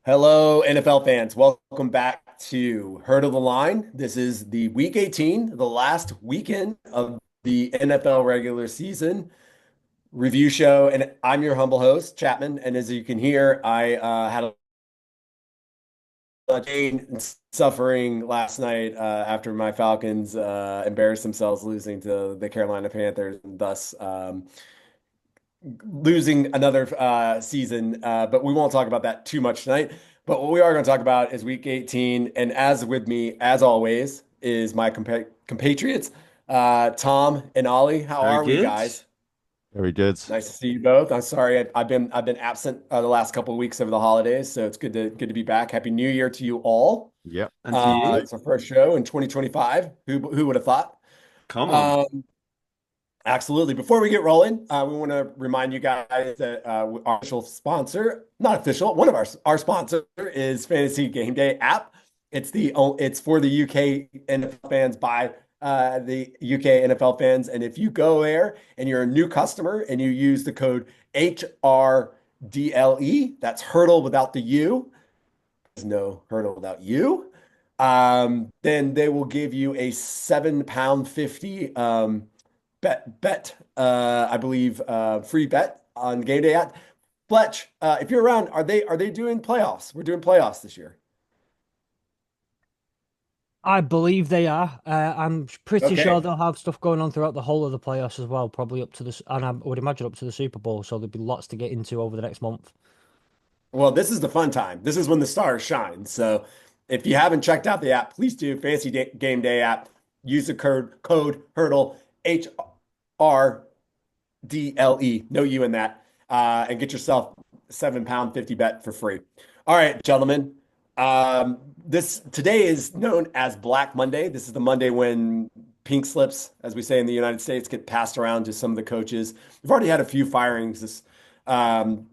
Hello, NFL fans. Welcome back to Herd of the Line. This is the Week 18, the last weekend of the NFL regular season review show. And I'm your humble host, Chapman. And as you can hear, I had a lot of pain and suffering last night after my Falcons embarrassed themselves losing to the Carolina Panthers, and thus losing another season. But we won't talk about that too much tonight. But what we are going to talk about is week 18. And as with me, as always, is my compatriots, Tom and Ollie. How Very are we, good. guys? Very good. Nice to see you both. I'm sorry I've been absent the last couple of weeks over the holidays, so it's good to be back. Happy New Year to you all. Yep. And to you, It's our first show in 2025. Who would have thought? come on. Um, Absolutely. Before we get rolling, we want to remind you guys that our official sponsor, not official, one of our sponsor is Fantasy Game Day app. It's for the UK NFL fans by the UK NFL fans. And if you go there and you're a new customer and you use the code HRDLE, that's hurdle without the U. There's no hurdle without you. Then they will give you a £7.50 bet I believe free bet on game day at Fletch. If you're around, are they doing playoffs? We're doing playoffs this year. I believe they are. I'm pretty sure Okay. they'll have stuff going on throughout the whole of the playoffs as well, probably up to and I would imagine up to the Super Bowl. So there'll be lots to get into over the next month. Well, this is the fun time. This is when the stars shine. So if you haven't checked out the app, please do. Game Day app. Use the code hurdle HRDLE. No U in that. And get yourself £7.50 bet for free. All right, gentlemen. This today is known as Black Monday. This is the Monday when pink slips, as we say in the United States, get passed around to some of the coaches. We've already had a few firings um,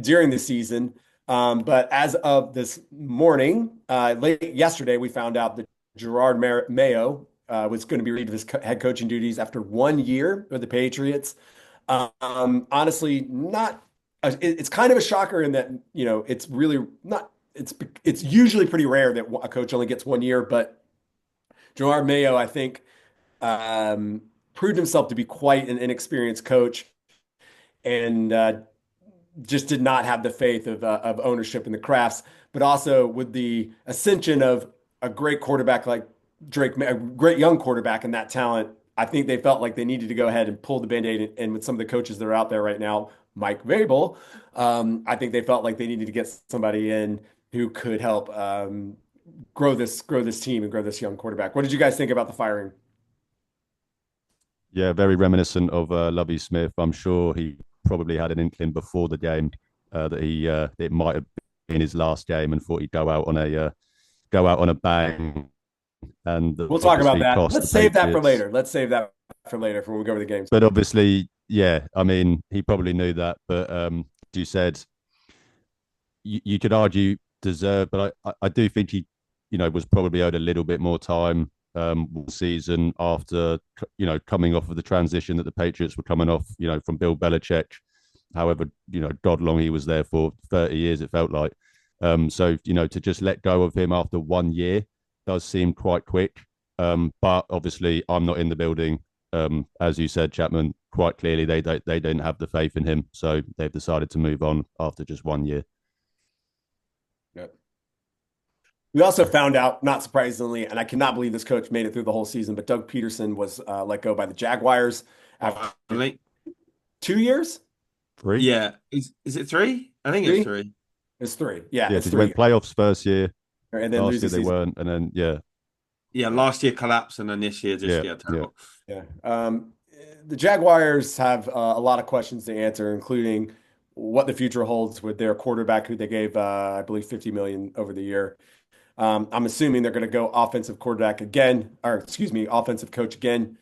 during the season, but as of this morning, late yesterday, we found out that Mayo was going to be relieved of his head coaching duties after 1 year with the Patriots. Honestly, not. It's kind of a shocker in that it's really not it's usually pretty rare that a coach only gets 1 year, but Gerard Mayo, I think, um, proved himself to be quite an inexperienced coach and just did not have the faith of ownership in the crafts. But also with the ascension of a great quarterback like Drake, a great young quarterback and that talent, I think they felt like they needed to go ahead and pull the Band-Aid. And with some of the coaches that are out there right now, Mike Vrabel, I think they felt like they needed to get somebody in who could help grow this team and grow this young quarterback. What did you guys think about the firing? Yeah, very reminiscent of Lovey Smith. I'm sure he probably had an inkling before the game that he it might have been his last game and thought he'd go out on a bang and We'll talk about obviously that. cost the Let's save that for Patriots. later. Let's save that for later for when we go over the games. But obviously, yeah, I mean, he probably knew that. But you said you could argue deserve, but I do think he, was probably owed a little bit more time season after, coming off of the transition that the Patriots were coming off, from Bill Belichick. However, God long he was there for 30 years, it felt like. So, to just let go of him after 1 year does seem quite quick. But obviously, I'm not in the building. As you said, Chapman, quite clearly they don't have the faith in him, so they've decided to move on after just 1 year. Yeah. We also found out, not surprisingly, and I cannot believe this coach made it through the whole season, but Doug Peterson was let go by the Jaguars after Finally. 2 years, Three, Yeah. Is it three? I think it's three. three. It's three. Yeah, yeah, it's because he three went years, playoffs first year. and then Last lose year the they season. weren't, and then yeah, Yeah, Yeah, last year collapsed and then this year just yeah, yeah, yeah. terrible. yeah. The Jaguars have a lot of questions to answer, including what the future holds with their quarterback, who they gave, I believe, 50 million over the year. I'm assuming they're going to go offensive quarterback again, or excuse me, offensive coach again.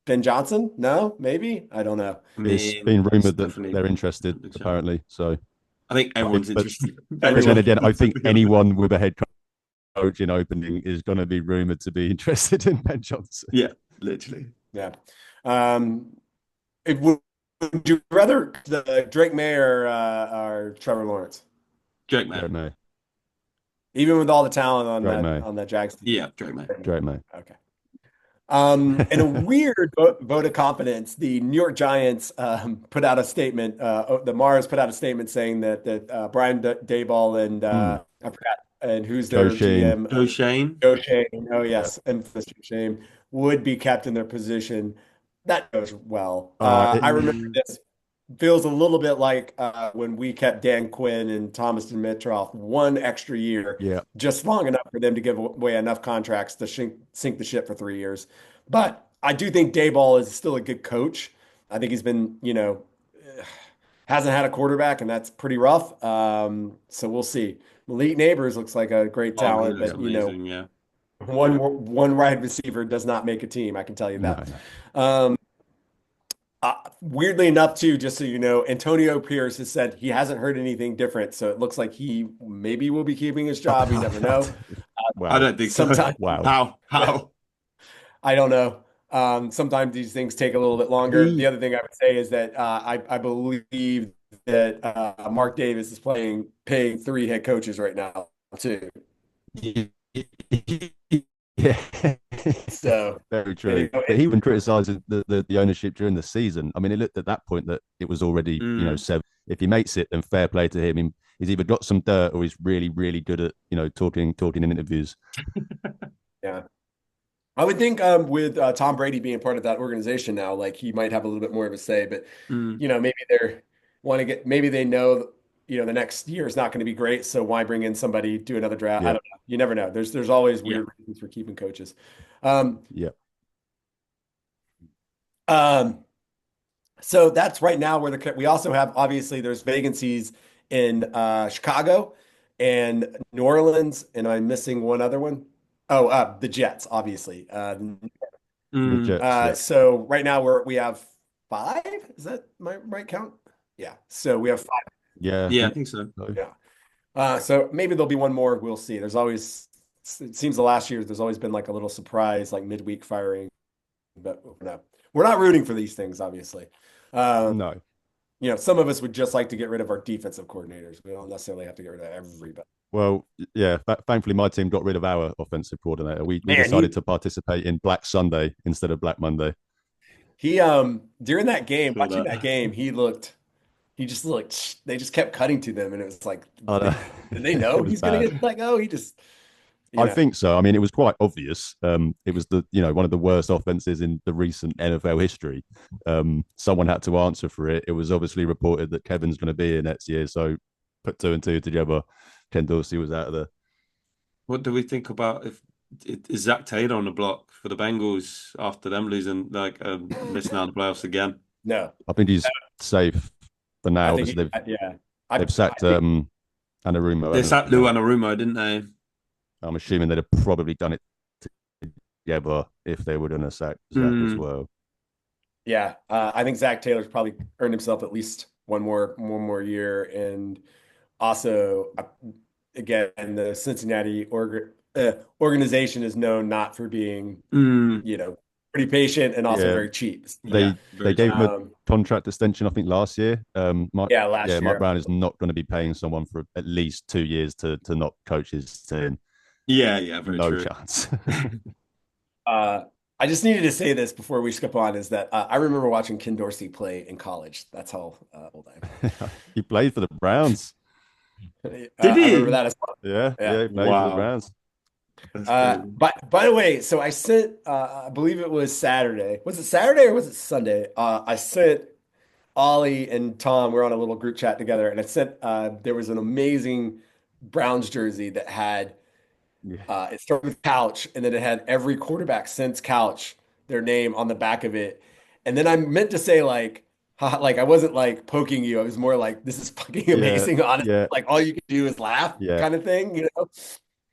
Ben Johnson? No, maybe. I don't know. I It's mean, been it's rumored that definitely they're a interested, big show. apparently. So, I think everyone's but interested. Ben but then Everyone. again, I Johnson, to think be honest. anyone with a head coach in opening is going to be rumored to be interested in Ben Johnson. Yeah, literally. Yeah. Um, would you rather the Drake May or Trevor Lawrence? Joke Don't man. know. even with all the talent on Drake May. that Jags team. Yeah, Drake, mate. Drake May. Okay. In a weird vote of confidence, the New York Giants put out a statement. The Mars put out a statement saying that Brian Daboll and I forgot, and who's Joe their Shane. GM? Joe Shane. Joe Shane. Oh yes, and Mr. Shane would be kept in their position. That goes well. I remember this feels a little bit like when we kept Dan Quinn and Thomas Dimitroff one extra year, Yeah. just long enough for them to give away enough contracts to sink the ship for 3 years. But I do think Dayball is still a good coach. I think he's been, hasn't had a quarterback, and that's pretty rough. So we'll see. Malik Neighbors looks like a great Oh, he talent, looks but amazing. Yeah. one wide receiver does not make a team. I can tell you that. No. Weirdly enough, too, just so you know, Antonio Pierce has said he hasn't heard anything different. So it looks like he maybe will be keeping his job. You never know. Wow. I don't think so. Sometimes, Wow. How? I don't know. Sometimes these things take a little bit longer. The other thing I would say is that I believe that Mark Davis is paying 3 head coaches right now, too. Yeah. So Very true. But he even criticized the ownership during the season. I mean, it looked at that point that it was already, 7. If he makes it, then fair play to him. He's either got some dirt or he's really, really good at, talking in interviews. Yeah. I would think with Tom Brady being part of that organization now, like he might have a little bit more of a say, but maybe maybe they know, the next year is not going to be great, so why bring in somebody, do another draft? Yeah. I don't know. You never know. There's always weird reasons for keeping coaches. Yeah. So that's right now where we also have, obviously there's vacancies in Chicago and New Orleans, and I'm missing one other one. Oh, the Jets, obviously. The Jets, So right now we have 5. Is that my right count? Yeah. So we have 5. Yeah. Yeah, I think so. Yeah. So maybe there'll be one more. We'll see. It seems the last year there's always been like a little surprise, like midweek firing, but no, we're not rooting for these things, obviously. No. Some of us would just like to get rid of our defensive coordinators. We don't necessarily have to get rid of everybody. Well, yeah. Thankfully, my team got rid of our offensive coordinator. We decided to participate in Black Sunday instead of Black Monday. He during that game, watching that game, he just looked. They just kept cutting to them, and it was like, did they know he's going to get let go? He just. I think so. I mean, it was quite obvious. It was one of the worst offenses in the recent NFL history. Someone had to answer for it. It was obviously reported that Kevin's going to be here next year, so put 2 and 2 together. Ken Dorsey was out of there. What do we think about is Zach Taylor on the block for the Bengals after them losing missing out on the playoffs again? No, I think he's safe for now. They've sacked Anarumo. They sacked Lou Anarumo, didn't they? I'm assuming they'd have probably done it together if they would have sacked Zach as well. Yeah, I think Zach Taylor's probably earned himself at least one more year, and also again the Cincinnati organization is known not for being pretty patient and also very cheap. They gave him a contract extension, I think, last year. Last year. Mike Brown is not going to be paying someone for at least 2 years to not coach his team. Yeah, very no true. chance. I just needed to say this before we skip on, is that I remember watching Ken Dorsey play in college. That's how old I am. He played for the Browns. Did he? I remember that as well. Yeah, he played for the Browns. By the way, so I sent, I believe it was Saturday. Was it Saturday or was it Sunday? I sent Ollie and Tom, we're on a little group chat together, and I sent, there was an amazing Browns jersey that had, it started with Couch, and then it had every quarterback since Couch, their name on the back of it. And then I meant to say like I wasn't like poking you. I was more like, this is fucking amazing, honestly. Yeah. Like all you can do is laugh kind of thing, it'd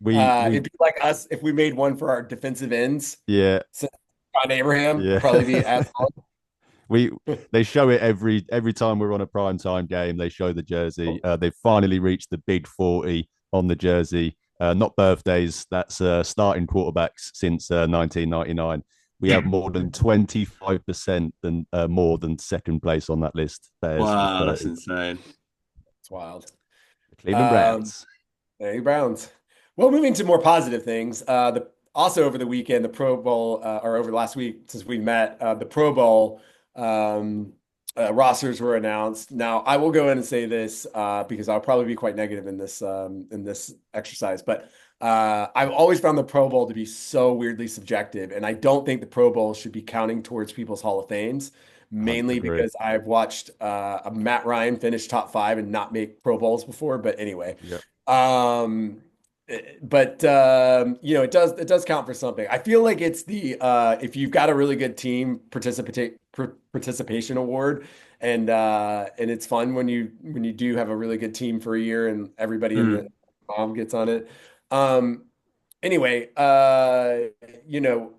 be like us if we made one for our defensive ends. Yeah. So John Abraham probably be as They show it every time we're on a prime time game. They show the jersey. They've finally reached the big 40 on the jersey. Not birthdays. That's starting quarterbacks since 1999. We have more than 25% more than second place on that list. Wow, that's insane. It's wild. The Cleveland Browns. Hey, Browns. Well, moving to more positive things. Also over the weekend, the Pro Bowl, or over the last week since we met, the Pro Bowl um, rosters were announced. Now, I will go in and say this because I'll probably be quite negative in this exercise, but I've always found the Pro Bowl to be so weirdly subjective, and I don't think the Pro Bowl should be counting towards people's Hall of Fames. I Mainly agree. because I've watched Matt Ryan finish top five and not make Pro Bowls before. But anyway, Yeah. um, but it does count for something. I feel like it's the if you've got a really good team participation award, and it's fun when you do have a really good team for a year and everybody in the Mm. mom gets on it. Um, anyway, you know.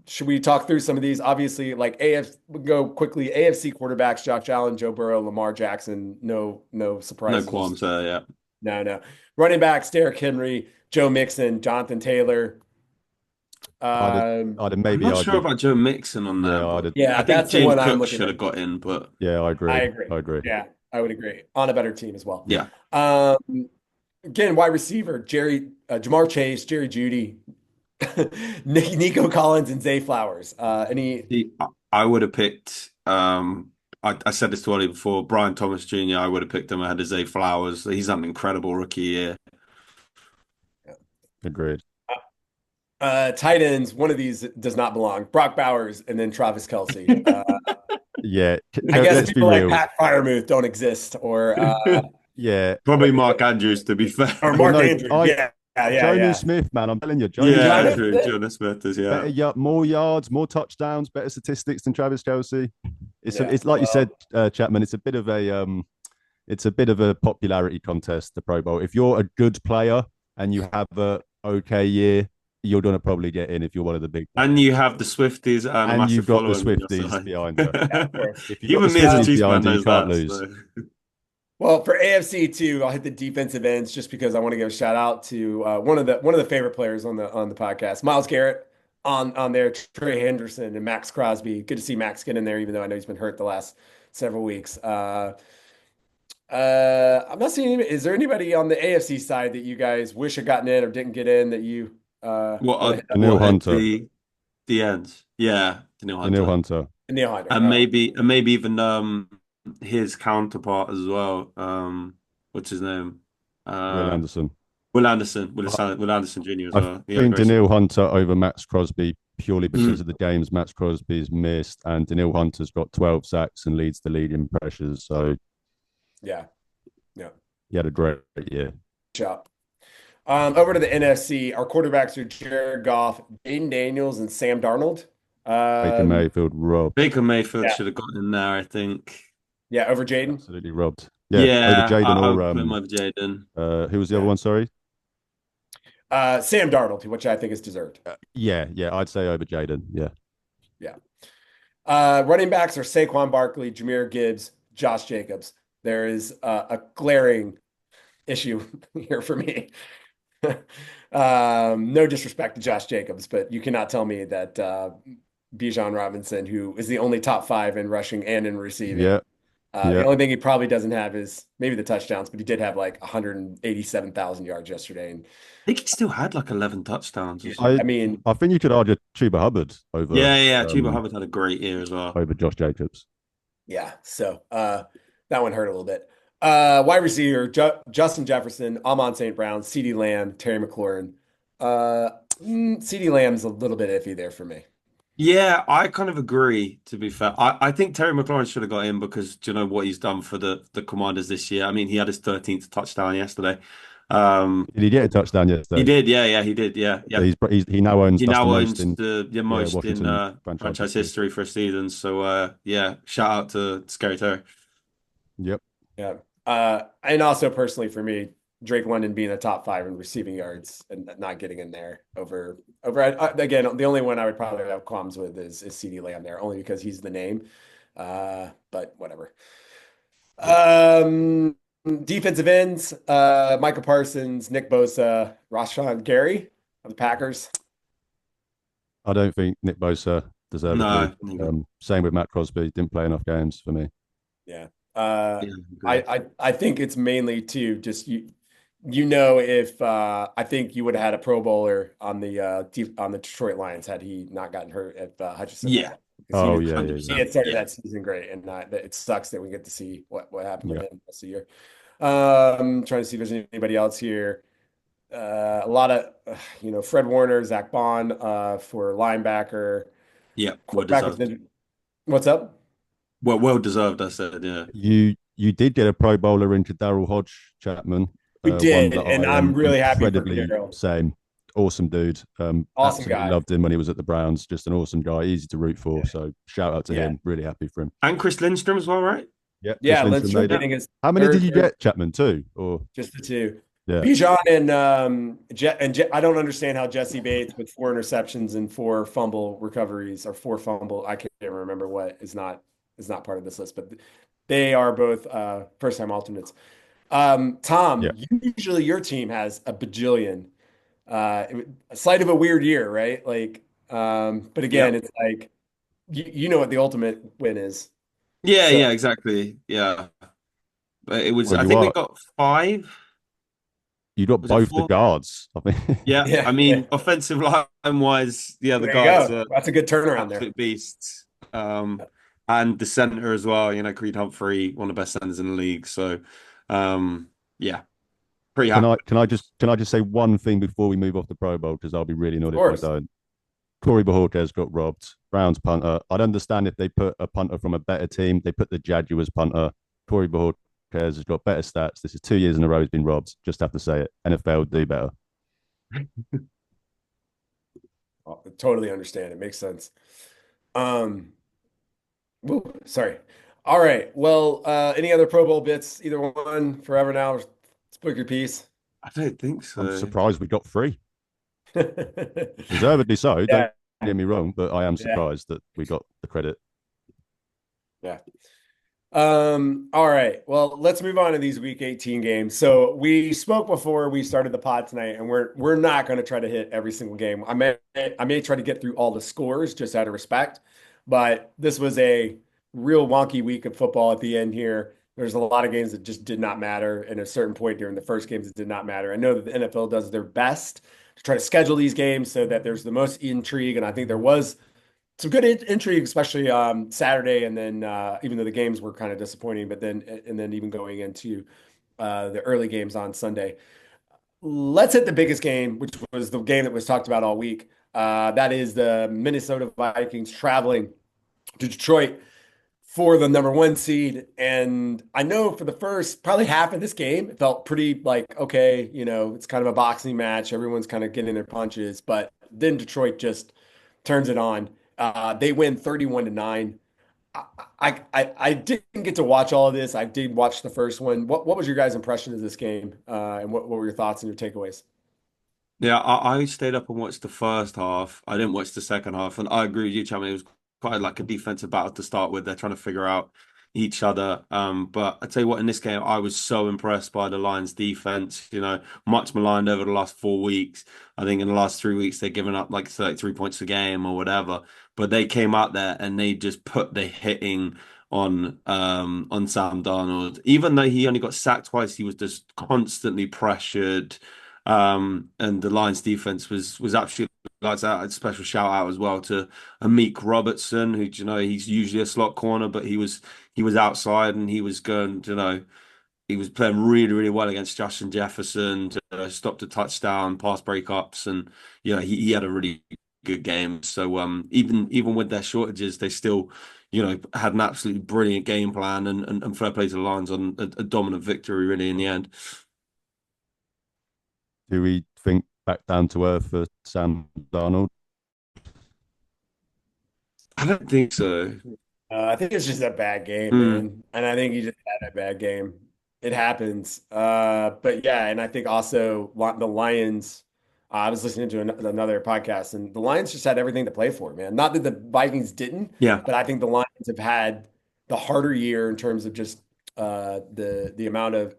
Should we talk through some of these? Obviously, like AF, we'll go quickly. AFC quarterbacks: Josh Allen, Joe Burrow, Lamar Jackson. No No surprises. qualms there, yeah. No. Running backs: Derrick Henry, Joe Mixon, Jonathan Taylor. I'd have, Um, I'd have I'm maybe not sure argued. about Joe Mixon on there, Yeah, I'd but have, yeah, I think that's the James one I'm Cook looking should at. have got in, but yeah, I I agree. agree. I agree. Yeah, I would agree on a better team as well. Yeah. yeah. Again, wide receiver: Jamar Chase, Jerry Judy, Nico Collins, and Zay Flowers. Any? I would have picked I said this to Ollie before, Brian Thomas Jr. I would have picked him ahead of Zay Flowers. He's had an incredible rookie year. Agreed. Tight ends, one of these does not belong. Brock Bowers and then Travis Kelce. Yeah. I guess Let's be people like real. Pat Freiermuth don't exist, Yeah. Probably Mark Andrews, to be fair. or Well, Mark no, Andrews. Jonas Yeah. Smith, man. I'm telling you, Jonas Yeah, Jonas Smith, true. Smith? Jonas Smith is, better, yeah. more yards, more touchdowns, better statistics than Travis Kelce. Yeah. It's like you said, Well, Chapman. It's a bit of a popularity contest, the Pro Bowl. If you're a good player and you have a okay year, you're gonna probably get in if you're one of the big And players. you have the Swifties and a And massive you've got the following on your Swifties side. behind you. yeah, of course. If you've got the Even me as a Swifties Chiefs fan behind you, you knows can't that. lose. So. Well, for AFC too, I'll hit the defensive ends just because I want to give a shout out to one of the favorite players on the podcast, Myles Garrett on there, Trey Henderson and Max Crosby. Good to see Max get in there, even though I know he's been hurt the last several weeks. I'm not seeing any, is there anybody on the AFC side that you guys wish had gotten in or didn't get in that you want to hit up? Daniil What at Hunter. the ends? Yeah, Daniil Daniil Hunter. Hunter. Neil Hunter. And All right. maybe even his counterpart as well. What's his name? Will Uh Anderson. Will Anderson. I, Will Anderson Jr. as I well. Yeah, think great. Daniil Hunter over Max Crosby purely because Mm. of the games Max Crosby's missed, and Daniil Hunter's got 12 sacks and leads the league in pressures. So Yeah. he had a great year. Shot. Over to the NFC, our quarterbacks are Jared Goff, Jaden Daniels, and Sam Darnold. Baker Mayfield robbed. Baker Mayfield Yeah. should have gotten in there, I think. Yeah, over Jaden. Absolutely robbed. Yeah, Yeah, over Jaden I or would put him over Jaden. who was the Yeah. other one? Sorry. Sam Darnold, which I think is deserved. Yeah, I'd say over Jaden. Yeah. Running backs are Saquon Barkley, Jahmyr Gibbs, Josh Jacobs. There is a glaring issue here for me. No disrespect to Josh Jacobs, but you cannot tell me that Bijan Robinson, who is the only top five in rushing and in receiving. Yeah. The only thing he probably doesn't have is maybe the touchdowns, but he did have like 187,000 yards yesterday. And I think he still had like 11 touchdowns or I something. mean, I think you could argue Chuba Hubbard over Yeah. Chuba Hubbard had a great year as well. over Josh Jacobs. yeah. So that one hurt a little bit. Wide receiver, Justin Jefferson, Amon St. Brown, CeeDee Lamb, Terry McLaurin. CeeDee Lamb's a little bit iffy there for me. Yeah, I kind of agree, to be fair. I think Terry McLaurin should have got in because do you know what he's done for the Commanders this year? I mean, he had his 13th touchdown yesterday. Did he get a touchdown yesterday? He did, yeah, he did, yeah. So he now owns He that's now the owns most in the most in Washington franchise history for a season. So yeah, shout out to Scary Terry. Yep. Yeah. And also personally for me, Drake London being a top five in receiving yards and not getting in there over again, the only one I would probably have qualms with is CeeDee Lamb there, only because he's the name. But whatever. Defensive ends, Micah Parsons, Nick Bosa, Rashawn Gary of the Packers. I don't think Nick Bosa deserved No, it. Same with Matt Crosby. Didn't play enough games for me. Yeah. yeah, I think it's mainly too just if I think you would have had a Pro Bowler on the Detroit Lions had he not gotten hurt if Hutchinson Yeah, had, because Oh yeah, yeah, yeah. he 100%. had started Yeah. that season great, and it sucks that we get to see what happened with Yeah. him this year. Trying to see if there's anybody else here. A lot of Fred Warner, Zach Bond for linebacker. Yeah, well Quarterback was deserved. injured. What's up? Well deserved, I said, yeah. You did get a Pro Bowler into Daryl Hodge, Chapman, We one did, that and I I'm am really happy for incredibly Daryl. same. Awesome dude. Awesome Absolutely guy. loved him when he was at the Browns. Just an awesome guy, easy to root for. Yeah. So shout out to Yeah. him. Really happy for him. And Chris Lindstrom as well, right? Yeah, Chris Yeah, Lindstrom Lindstrom made it. getting his How many did third, you third get, Chapman? Two or just the two. yeah? Bijan I don't understand how Jesse Bates with 4 interceptions and 4 fumble recoveries or 4 fumble. I can't remember what is not part of this list, but they are both first time alternates. Yeah. Tom, usually your team has a bajillion. A slight of a weird year, right? Like, but again, Yep. it's like you know what the ultimate win is. Yeah, So yeah, exactly. Yeah. But it was, Well, I you think we are. got five. You got Was it both the four? guards. I mean, Yeah. I yeah, yeah. mean, offensive line wise, yeah, the There you guards go. are That's a good turnaround there. absolute beasts. And the center as well, Creed Humphrey, one of the best centers in the league. So, yeah, pretty can happy. I can I just can I just say one thing before we move off the Pro Bowl, because I'll be really Of annoyed if I course. don't. Corey Bajorquez got robbed. Browns punter. I'd understand if they put a punter from a better team. They put the Jaguars punter. Corey Bajorquez has got better stats. This is 2 years in a row he's been robbed. Just have to say it. NFL do better. Oh, I totally understand. It makes sense. Um, woo, sorry. All right. Well, any other Pro Bowl bits? Either one, forever now. Spook your piece. I don't think I'm so. surprised we got three. Yeah, Deservedly so. Don't get me wrong, but I am yeah, surprised that we got the credit. yeah. All right. Well, let's move on to these week 18 games. So we spoke before we started the pod tonight, and we're not going to try to hit every single game. I may try to get through all the scores just out of respect, but this was a real wonky week of football at the end here. There's a lot of games that just did not matter, and at a certain point during the first games, it did not matter. I know that the NFL does their best to try to schedule these games so that there's the most intrigue, and I think there was some good intrigue, especially Saturday, and then even though the games were kind of disappointing, but then even going into the early games on Sunday. Let's hit the biggest game, which was the game that was talked about all week. That is the Minnesota Vikings traveling to Detroit for the number one seed. And I know for the first probably half of this game, it felt pretty like, okay, it's kind of a boxing match. Everyone's kind of getting their punches, but then Detroit just turns it on. They win 31-9. I didn't get to watch all of this. I did watch the first one. What was your guys' impression of this game? And what were your thoughts and your takeaways? Yeah, I stayed up and watched the first half. I didn't watch the second half, and I agree with you, Chapman. It was quite like a defensive battle to start with. They're trying to figure out each other. But I tell you what, in this game, I was so impressed by the Lions' defense. Much maligned over the last 4 weeks. I think in the last 3 weeks they've given up like 33 points a game or whatever. But they came out there and they just put the hitting on Sam Darnold. Even though he only got sacked twice, he was just constantly pressured. And the Lions defense was absolutely lights out. A special shout out as well to Amik Robertson, who he's usually a slot corner, but he was outside and he was going, he was playing really, really well against Justin Jefferson to stop the touchdown, pass breakups, and he had a really good game. So even with their shortages, they still had an absolutely brilliant game plan and fair play to the Lions on a dominant victory really in the end. Do we think back down to earth for Sam Darnold? I don't think so. I think it's just a bad game, Mm, man. And I think he just had a bad game. It happens. But yeah, and I think also the Lions, I was listening to another podcast, and the Lions just had everything to play for, man. Not that the Vikings didn't, yeah, but I think the Lions have had the harder year in terms of just the amount of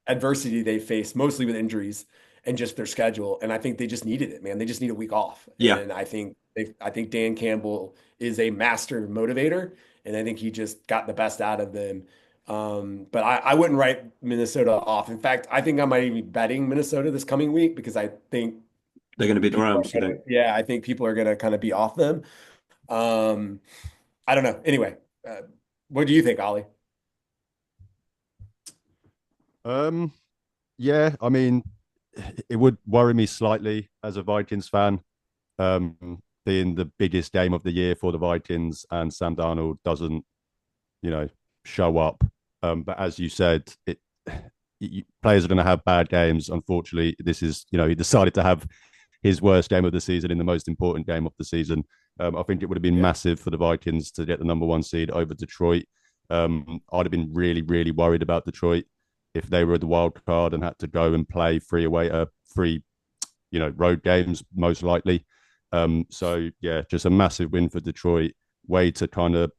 adversity they faced, mostly with injuries and just their schedule. And I think they just needed it, man. They just need a week off. yeah. And I think Dan Campbell is a master motivator, and I think he just got the best out of them. But I wouldn't write Minnesota off. In fact, I think I might even be betting Minnesota this coming week because I think They're going to beat the people are Rams, you gonna, think? yeah, I think people are gonna kind of be off them. Um, I don't know. Anyway, what do you think, Ollie? Um, yeah, I mean, it would worry me slightly as a Vikings fan, being the biggest game of the year for the Vikings, and Sam Darnold doesn't, you know, show up. But as you said, players are going to have bad games. Unfortunately, this is, he decided to have his worst game of the season in the most important game of the season. I think it would have been Yeah. massive for the Vikings to get the number one seed over Detroit. I'd have been really, really worried about Detroit if they were the wild card and had to go and play three, road games most likely. So yeah, just a massive win for Detroit. Way to kind of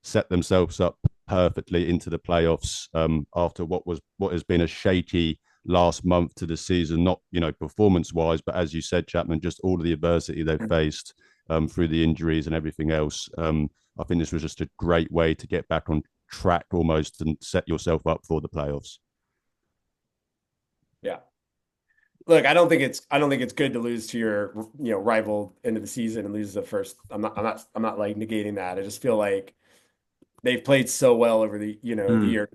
set themselves up perfectly into the playoffs after what has been a shaky last month to the season, not performance wise, but as you said, Chapman, just all of the adversity they've faced through the injuries and everything else. I think this was just a great way to get back on track almost and set yourself up for the playoffs. Yeah. Look, I don't think it's good to lose to your rival end of the season and lose the first. I'm not like negating that. I just feel like they've played so well over the Mm. year.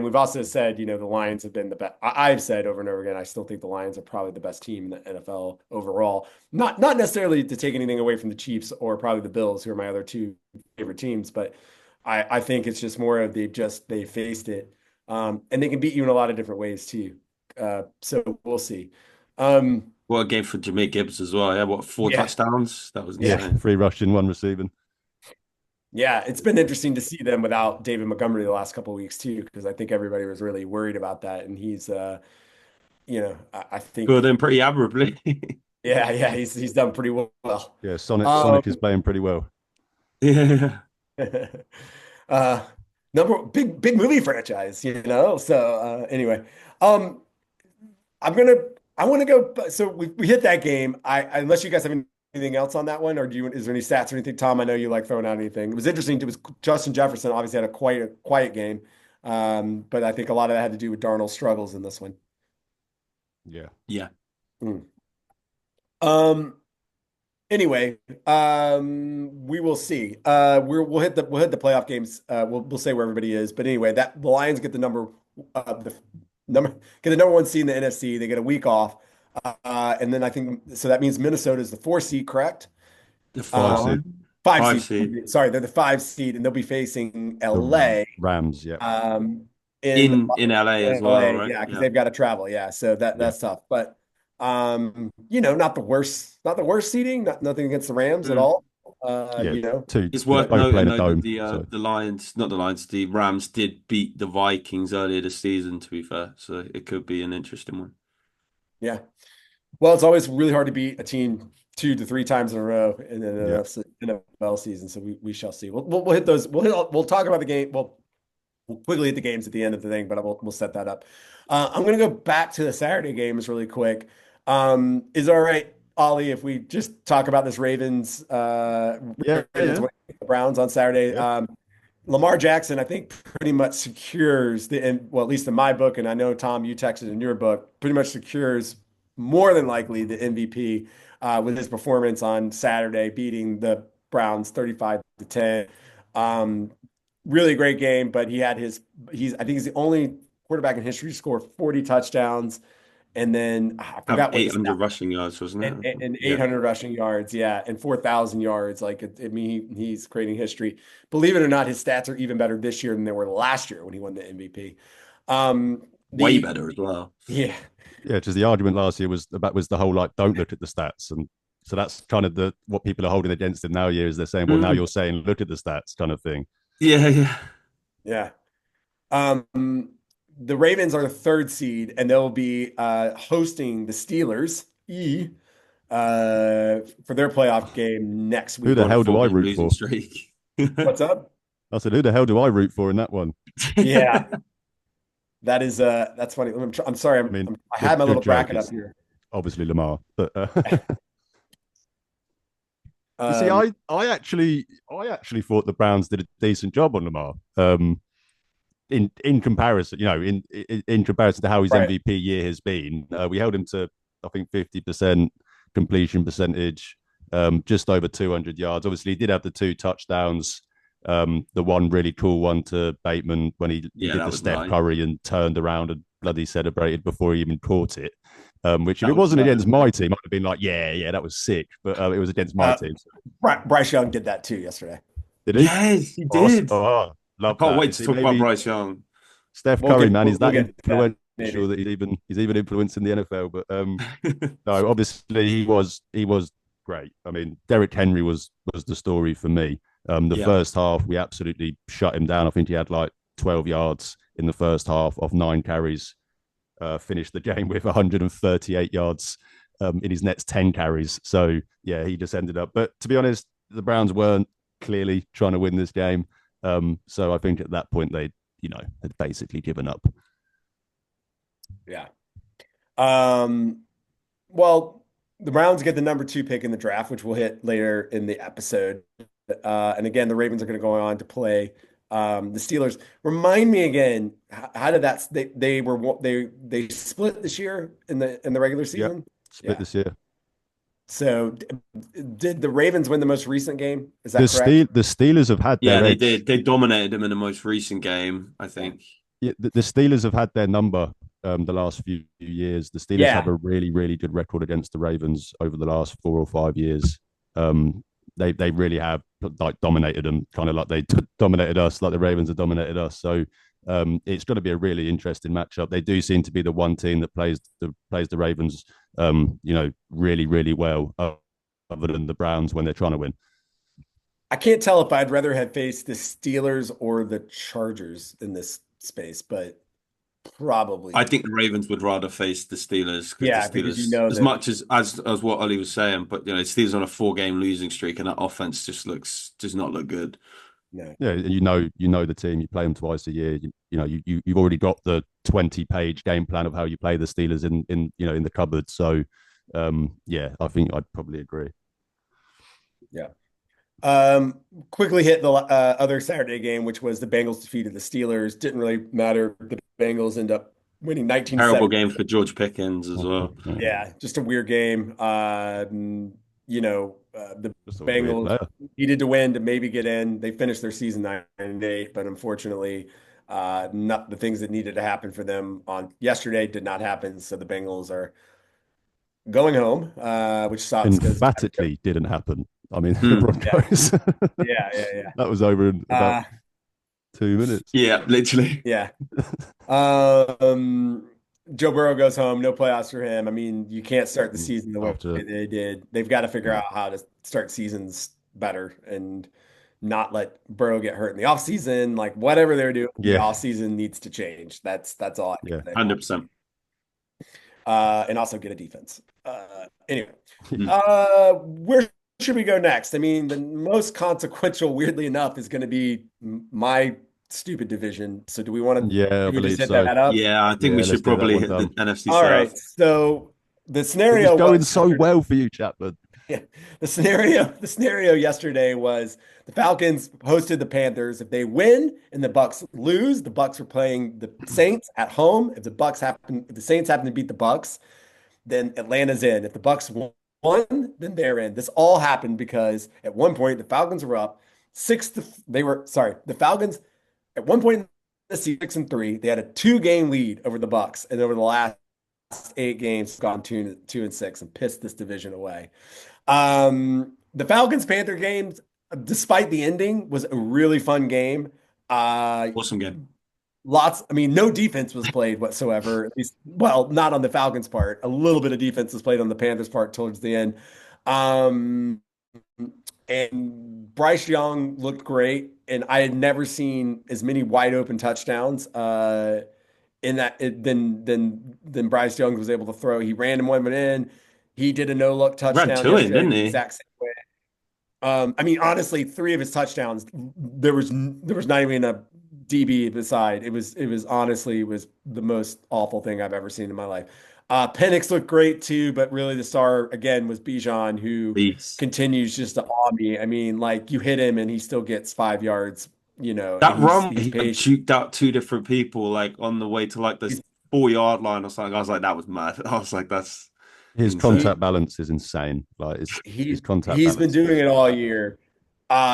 We've also said, the Lions have been the best. I've said over and over again, I still think the Lions are probably the best team in the NFL overall. Not necessarily to take anything away from the Chiefs or probably the Bills, who are my other two favorite teams, but I think it's just more of they faced it. And they can beat you in a lot of different ways too. So we'll see. Um, What a game for Jameer Gibbs as well. Yeah, what, four yeah, touchdowns? That was Yeah, insane. three rushing, one receiving. yeah, it's been interesting to see them without David Montgomery the last couple of weeks too, because I think everybody was really worried about that, and he's I Filled think in pretty admirably. yeah, he's done pretty well. Yeah, Sonic is Um, playing pretty well. Yeah. uh, number big movie franchise. So anyway, um, I'm gonna I want to go. So we hit that game. Unless you guys have anything else on that one, or is there any stats or anything? Tom, I know you like throwing out anything. It was interesting. It was Justin Jefferson obviously had a quiet game, but I think a lot of that had to do with Darnold's struggles in this one. Yeah. Yeah. Mm. Um. Anyway, we will see. We'll hit the playoff games. We'll say where everybody is. But anyway, that the Lions get the number get the number one seed in the NFC. They get a week off, and then I think so. That means Minnesota is the 4 seed, correct? The Five Um, seed. five five seed. seed Sorry, they're the 5 seed, and they'll be facing The LA. Rams, yeah. In in LA as well, LA, right? yeah, because Yeah. they've got to travel. Yeah, so Yeah. that's tough. But not the worst seeding. Nothing against the Rams at Mm. all. Yeah. Two It's they're worth both noting playing a though that dome. the So the Lions, not the Lions, the Rams did beat the Vikings earlier this season, to be fair. So it could be an interesting one. Yeah. Well, it's always really hard to beat a team 2 to 3 times in a row in an yeah. NFL season. So we shall see. We'll hit those. We'll talk about the game. We'll quickly hit the games at the end of the thing, but we'll set that up. I'm going to go back to the Saturday games really quick. Is it all right, Ollie, if we just talk about this Yeah, Ravens yeah. winning the Browns on Saturday? Yeah. Lamar Jackson, I think, pretty much secures at least in my book, and I know Tom, you texted in your book, pretty much secures more than likely the MVP with his performance on Saturday, beating the Browns 35-10. Um, Really great game, but I think he's the only quarterback in history to score 40 touchdowns, and then I Have forgot what the stat 800 rushing yards, wasn't it? and Yeah. 800 rushing yards, yeah, and 4,000 yards. Like, I mean, he's creating history. Believe it or not, his stats are even better this year than they were last year when he won the MVP. Way The better as well. Yeah, Yeah, because the argument last year was the whole like don't look at the stats, and so that's kind of the what people are holding against him now. Years they're saying, well, now Mm. you're saying look at the stats, kind of thing. Yeah, yeah. yeah. Um, the Ravens are the 3rd seed, and they'll be hosting the Steelers for their playoff game next Who week. the On a hell do I four-game root losing for? streak. What's up? I said, who the hell do I root for in that one? Yeah, that's funny. I'm sorry. I mean, I had my good little joke. bracket up It's here. obviously Lamar, but you see, Um, I actually thought the Browns did a decent job on Lamar. in comparison, in comparison to how his Right. MVP year has been, we held him to I think 50% completion percentage, just over 200 yards. Obviously, he did have the 2 touchdowns. The one really cool one to Bateman when he Yeah, did that the was Steph nice. Curry and turned around and bloody celebrated before he even caught it. Which if That it was wasn't nice. against my team, I'd have been like, yeah, that was sick. But it was against my Uh, team. So. Bryce Young did that too yesterday. Did he? Yes, he Awesome. did. Oh, I love can't that. wait You to see, talk about maybe Bryce Young. Steph Curry, man, he's We'll that get to that influential maybe. that he's even influencing the NFL. But no, obviously he was great. I mean, Derrick Henry was the story for me. The Yeah. first half we absolutely shut him down. I think he had like 12 yards in the first half of 9 carries. Finished the game with 138 yards in his next 10 carries. So yeah, he just ended up. But to be honest, the Browns weren't clearly trying to win this game. So I think at that point they, had basically given up. Yeah. Um, well, the Browns get the number 2 pick in the draft, which we'll hit later in the episode. And again, the Ravens are going to go on to play the Steelers. Remind me again, how did that they split this year in the regular Yep, season? split Yeah. this year. So did the Ravens win the most recent game? Is The that correct? Steelers have had Yeah, their they edge. did. They dominated them in the most recent game, I Yeah. think. Yeah, the Steelers have had their number the last few years. The Steelers have Yeah. a really, really good record against the Ravens over the last 4 or 5 years. Um, they really have like dominated them, kind of like they dominated us, like the Ravens have dominated us. So it's going to be a really interesting matchup. They do seem to be the one team that plays the Ravens, really, really well, other than the Browns when they're trying to win. I can't tell if I'd rather have faced the Steelers or the Chargers in this space, but I probably, think the Ravens would rather face the Steelers because the yeah, because you Steelers, know as that, much as what Ollie was saying, but Steelers on a 4 game losing streak and that offense does not look good. no. Yeah, you know the team. You play them twice a year. You've already got the 20-page game plan of how you play the Steelers in the cupboard. So, yeah, I think I'd probably agree. Yeah. Um, Quickly hit the other Saturday game, which was the Bengals defeated the Steelers. Didn't really matter. The Bengals end up winning 19-7. Terrible game for George Pickens as well. Yeah, just a weird game. The Just a weird Bengals player. needed to win to maybe get in. They finished their season 9-8, but unfortunately, not the things that needed to happen for them on yesterday did not happen. So the Bengals are going home, which sucks because Emphatically didn't happen. I mean, the Hmm. Broncos. yeah. That was over in about Uh, 2 minutes. Yeah, literally. yeah. Um, Joe Burrow goes home, no playoffs for him. I mean, you can't start the season the way After they did. They've got to figure out how to start seasons better and not let Burrow get hurt in the offseason. Like whatever they're doing, the yeah, offseason needs to change. That's all I yeah, can say. 100%. And also get a defense. Anyway, Hmm. where should we go next? I mean, the most consequential, weirdly enough, is going to be my stupid division. So do we want to yeah. I do we just believe hit so. that up? Yeah, I think we Yeah, let's should get that probably one hit the done. NFC All right. South. So the It was scenario going was so well for you, Chapman. yeah, the scenario yesterday was the Falcons hosted the Panthers. If they win and the Bucks lose, the Bucks are playing the Saints at home. If the Saints happen to beat the Bucks, then Atlanta's in. If the Bucks won, then they're in. This all happened because at one point the Falcons were up the Falcons at one point in the season 6-3. They had a 2-game lead over the Bucks, and over the last 8 games, gone 2-6 and pissed this division away. The Falcons Panther games, despite the ending, was a really fun game. Uh, Awesome game. no defense was played whatsoever. At least, well, not on the Falcons' part. A little bit of defense was played on the Panthers' part towards the end. Um, and Bryce Young looked great, and I had never seen as many wide open touchdowns in that than Bryce Young was able to throw. He ran and one went in. He did a no look Ran touchdown two in, yesterday, didn't the he? exact same way. Honestly, 3 of his touchdowns, there was not even a DB beside. It was honestly the most awful thing I've ever seen in my life. Penix looked great too, but really the star again was Bijan, who Beast. continues just to awe me. I mean, like you hit him and he still gets 5 yards That and he's run, he's he had patient. juked out two different people like on the way to like the He's 4 yard line or something. I was like, that was mad. I was like, that's His insane. contact balance is insane. Like his he's contact he's been balance is doing it all ridiculous. year.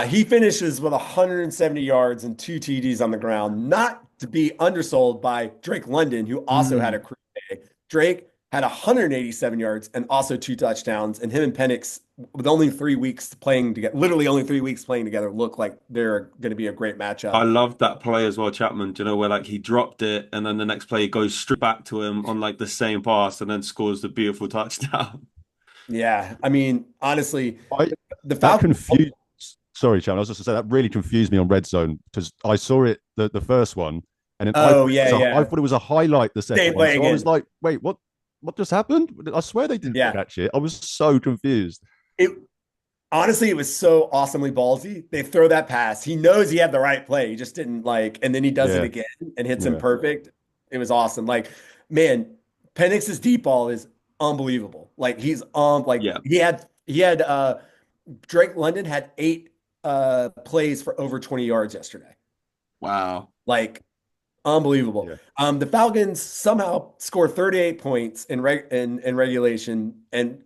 He finishes with 170 yards and two TDs on the ground, not to be undersold by Drake London, who also had a Mm. career day. Drake had 187 yards and also two touchdowns, and him and Penix, with only 3 weeks playing together, literally only 3 weeks playing together, look like they're going to be a great I matchup. love that play as well, Chapman. Do you know where like he dropped it and then the next play he goes straight back to him on like the same pass and then scores the beautiful touchdown. Yeah, I mean, honestly, I the that Falcons. confused. Sorry, Chan. I was just to say that really confused me on Red Zone because I saw it the first one, and then Oh yeah, I yeah. thought it was a highlight the second Same one. play So I was again. like, wait, what just happened? I swear they didn't Yeah. catch it. I was so confused. It Honestly, it was so awesomely ballsy. They throw that pass. He knows he had the right play. He just didn't and then he does it Yeah, again and hits him yeah, perfect. It was awesome. Like, man, Penix's deep ball is unbelievable. Like Yeah. he had Drake London had 8 plays for over 20 yards yesterday. Wow. Like, unbelievable. yeah. The Falcons somehow score 38 points in regulation and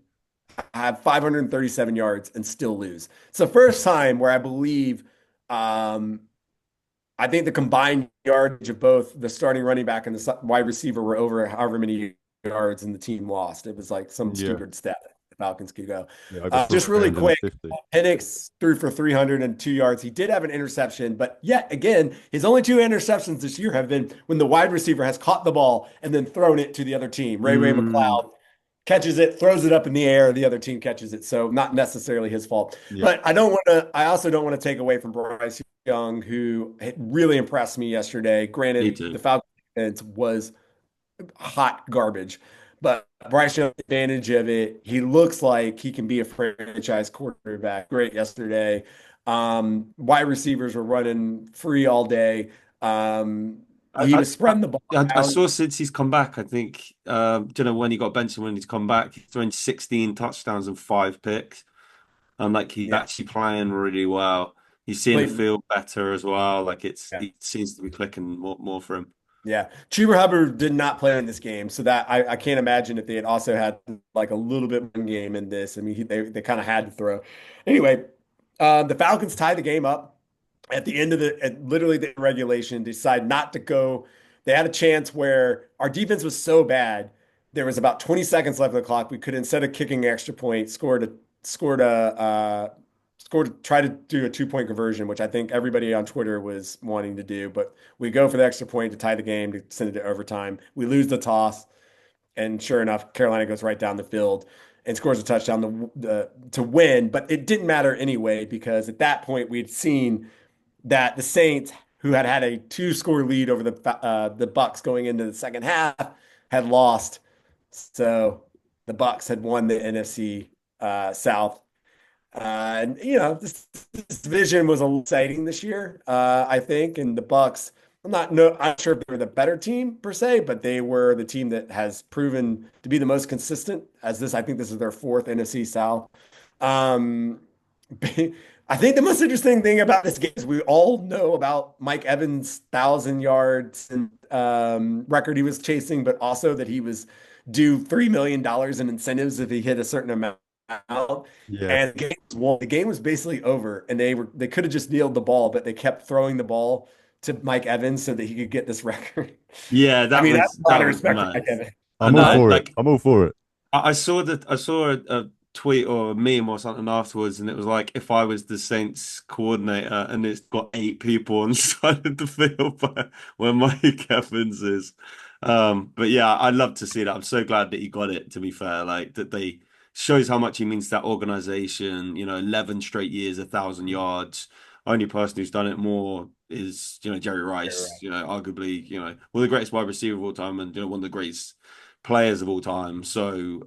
have 537 yards and still lose. It's the first time where um, I think the combined yardage of both the starting running back and the wide receiver were over however many yards and the team lost. It was like some Yeah, stupid stat the Falcons could go. yeah, over Just really quick, 350. Penix threw for 302 yards. He did have an interception, but yet again, his only two interceptions this year have been when the wide receiver has caught the ball and then thrown it to the other team. Ray Mm, McCloud catches it, throws it up in the air, the other team catches it. So not necessarily his fault. Yeah, But I also don't want to take away from Bryce Young, who really impressed me yesterday. me Granted, the too. Falcons defense was hot garbage, but Bryce Young took advantage of it. He looks like he can be a franchise quarterback. Great yesterday. Wide receivers were running free all day. He I, was I, spreading the ball I around. saw since he's come back, I think, do you know when he got benched and when he's come back, he's thrown 16 touchdowns and 5 picks. And like he's Yeah, actually playing really well. He's seeing the played. field better as well. Like Yeah. it seems to be clicking more for him. Yeah, Chuba Hubbard did not play in this game, so that I can't imagine if they had also had like a little bit more game in this. I mean, they kind of had to throw. Anyway, the Falcons tied the game up at the end of literally the regulation. Decide not to go. They had a chance where our defense was so bad. There was about 20 seconds left on the clock. We could, instead of kicking an extra point, scored a try to do a 2 point conversion, which I think everybody on Twitter was wanting to do. But we go for the extra point to tie the game to send it to overtime. We lose the toss, and sure enough, Carolina goes right down the field and scores a touchdown to win. But it didn't matter anyway because at that point we'd seen that the Saints, who had had a 2-score lead over the Bucks going into the second half, had lost. So the Bucks had won the NFC South, and this division was exciting this year, I think. And the Bucks, I'm sure if they were the better team per se, but they were the team that has proven to be the most consistent. I think this is their fourth NFC South. Um, I think the most interesting thing about this game is we all know about Mike Evans' 1,000 yards and record he was chasing, but also that he was due $3 million in incentives if he hit a certain amount. yeah, And the game was basically over, and they could have just kneeled the ball, but they kept throwing the ball to Mike Evans so that he could get this record. Yeah, I mean, that's a that lot of was respect for mad. Mike Evans. I'm And all that for it. like I'm all for it. I saw a tweet or a meme or something afterwards, and it was like if I was the Saints coordinator and it's got 8 people on the side of the field where Mike Evans is. But yeah, I'd love to see that. I'm so glad that he got it, to be fair. Like that they shows how much he means to that organization, 11 straight years, 1,000 yards. Only person who's done it more is, Jerry Rice, arguably, one of the greatest wide receiver of all time and one of the greatest players of all time. So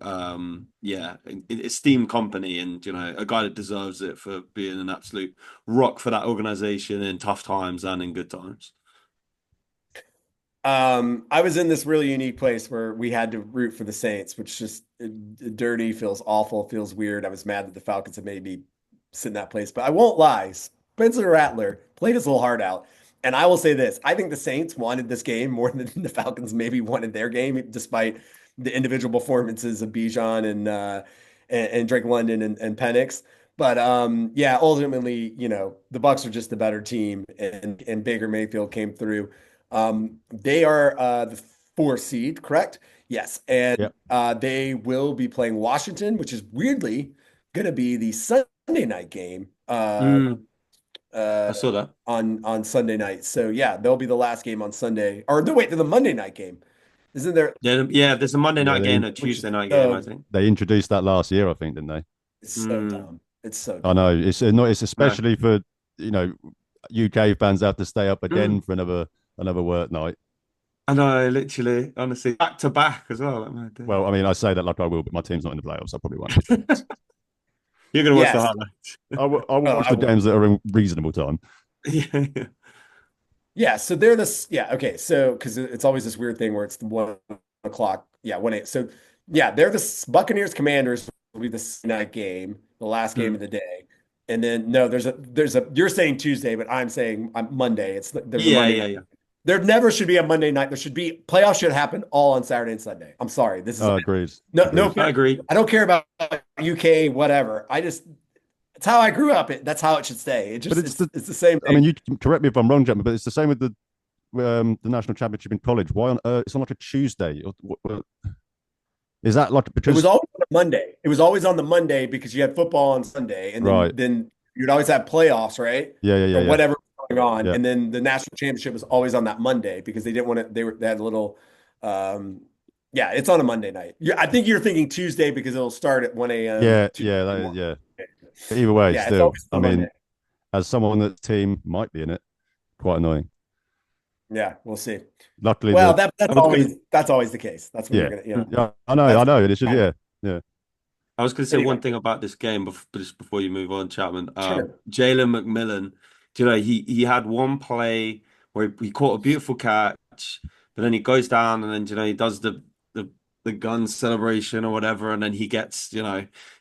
yeah, esteemed company and a guy that deserves it for being an absolute rock for that organization in tough times and in good times. I was in this really unique place where we had to root for the Saints, which just dirty, feels awful, feels weird. I was mad that the Falcons had made me sit in that place, but I won't lie. Spencer Rattler played his little heart out. And I will say this, I think the Saints wanted this game more than the Falcons maybe wanted their game, despite the individual performances of Bijan and Drake London and Penix. But yeah, ultimately, the Bucks are just the better team, and Baker Mayfield came through. They are the 4th seed, correct? Yes, and Yeah. they will be playing Washington, which is weirdly going to be the Sunday night game I saw that. on Sunday night. So yeah, they'll be the last game on Sunday. Or no, wait, they're the Monday night game. Isn't there? Yeah, there's a Monday Yeah, night game, they and a Which is Tuesday night game, I so think. they introduced that last year, I think, didn't they? it's so Mm, dumb. It's so I dumb. know it's not. It's no. especially for UK fans have to stay up again Mm. for another work night. I know, literally, honestly, back to back as well. Like, my Well, days. I mean, I say that like I will, but my team's not in the playoffs. I probably won't. You're gonna watch the Yes. highlights. I will Oh, watch I the will. games that are in reasonable time. Yeah. Yeah, so they're this. Yeah, okay. So because it's always this weird thing where it's the 1 o'clock. Yeah, 1 8. So yeah, they're the Buccaneers Commanders will be the night game, the last game of Mm. the day. And then no, there's a you're saying Tuesday, but I'm saying Monday. There's a Yeah, Monday yeah, night. yeah. There never should be a Monday night. There should be playoffs should happen all on Saturday and Sunday. I'm sorry. This is Agreed. no, Agreed. I agree. I don't care about UK, whatever. It's how I grew up. That's how it should stay. But it's the. It's the same I mean, thing. you can correct me if I'm wrong, Chapman, but it's the same with the national championship in college. Why on earth? It's on like a Tuesday. Is that like It was because always on a Monday. It was always on the Monday because you had football on Sunday, and then right? then you'd always have playoffs, right? Yeah, yeah, yeah, Or yeah, whatever was going on, yeah. and then the national championship was always on that Monday because they didn't want to. They had a little, um, yeah, it's on a Monday night. I think you're thinking Tuesday because it'll start at 1 a.m. Yeah, Tuesday yeah, morning. yeah. But either way, Yeah, it's still, always I on Monday. mean, as someone that's team might be in it, quite annoying. Yeah, we'll see. Luckily, Well, the that's I was gonna, always the case. That's when you're yeah, gonna, yeah, that's I know, and it's just kind of yeah. I was gonna say anyway. one thing about this game just before you move on, Chapman. Sure. Jalen McMillan, he had one play where he caught a beautiful catch, but then he goes down and then he does the the gun celebration or whatever, and then he gets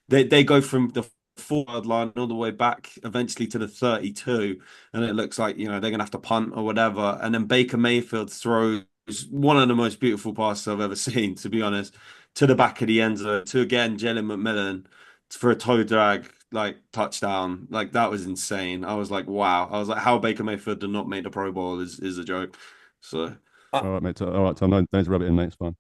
they go from the forward line all the way back eventually to the 32, and it looks like they're gonna have to punt or whatever, and then Baker Mayfield throws one of the most beautiful passes I've ever seen, to be honest, to the back of the end zone to again Jalen McMillan for a toe drag like touchdown. Like that was insane. I was like, wow. I was like, how Baker Mayfield did not make the Pro Bowl is a joke. So Uh, All right, mate. All right, Tom. Don't rub it in, mate. It's fine.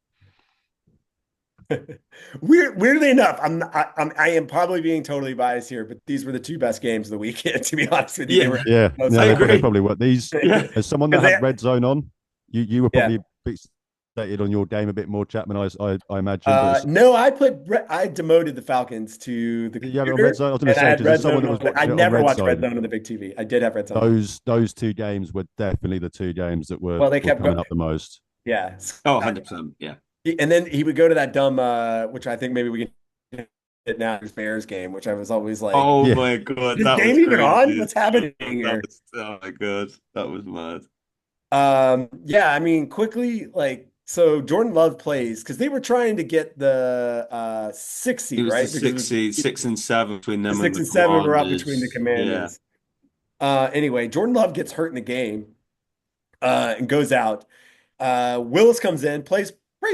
Weirdly enough, I am probably being totally biased here, but these were the 2 best games of the weekend. To be honest with you, they yeah, were Yeah, most yeah. I They agree. probably were. These Yeah. as someone that because had red zone on, you were yeah. probably fixated on your game a bit more, Chapman. I imagine, but No, I demoted the Falcons to the did you have it on red computer, zone? I was going to and I say had because as red someone zone that was I watching it on never red watched red zone, zone on the big TV. I did have red zone. those 2 games were definitely the 2 games that Well, they were kept coming going. up the most. Yeah. Oh, 100%. Yeah. And then he would go to that dumb, which I think maybe we can hit now, Bears game, which I was always like, Oh Yeah, my God, is this that was game even on? crazy. What's happening That here? was oh my God, that was mad. Yeah, I mean, quickly, like, so Jordan Love plays because they were trying to get the 6 seed, It was the right? Because it six was seed, 6 and 7 between the them and six the and seven were up between the Commanders. Yeah. Commanders. Anyway, Jordan Love gets hurt in the game, and goes out. Willis comes in, plays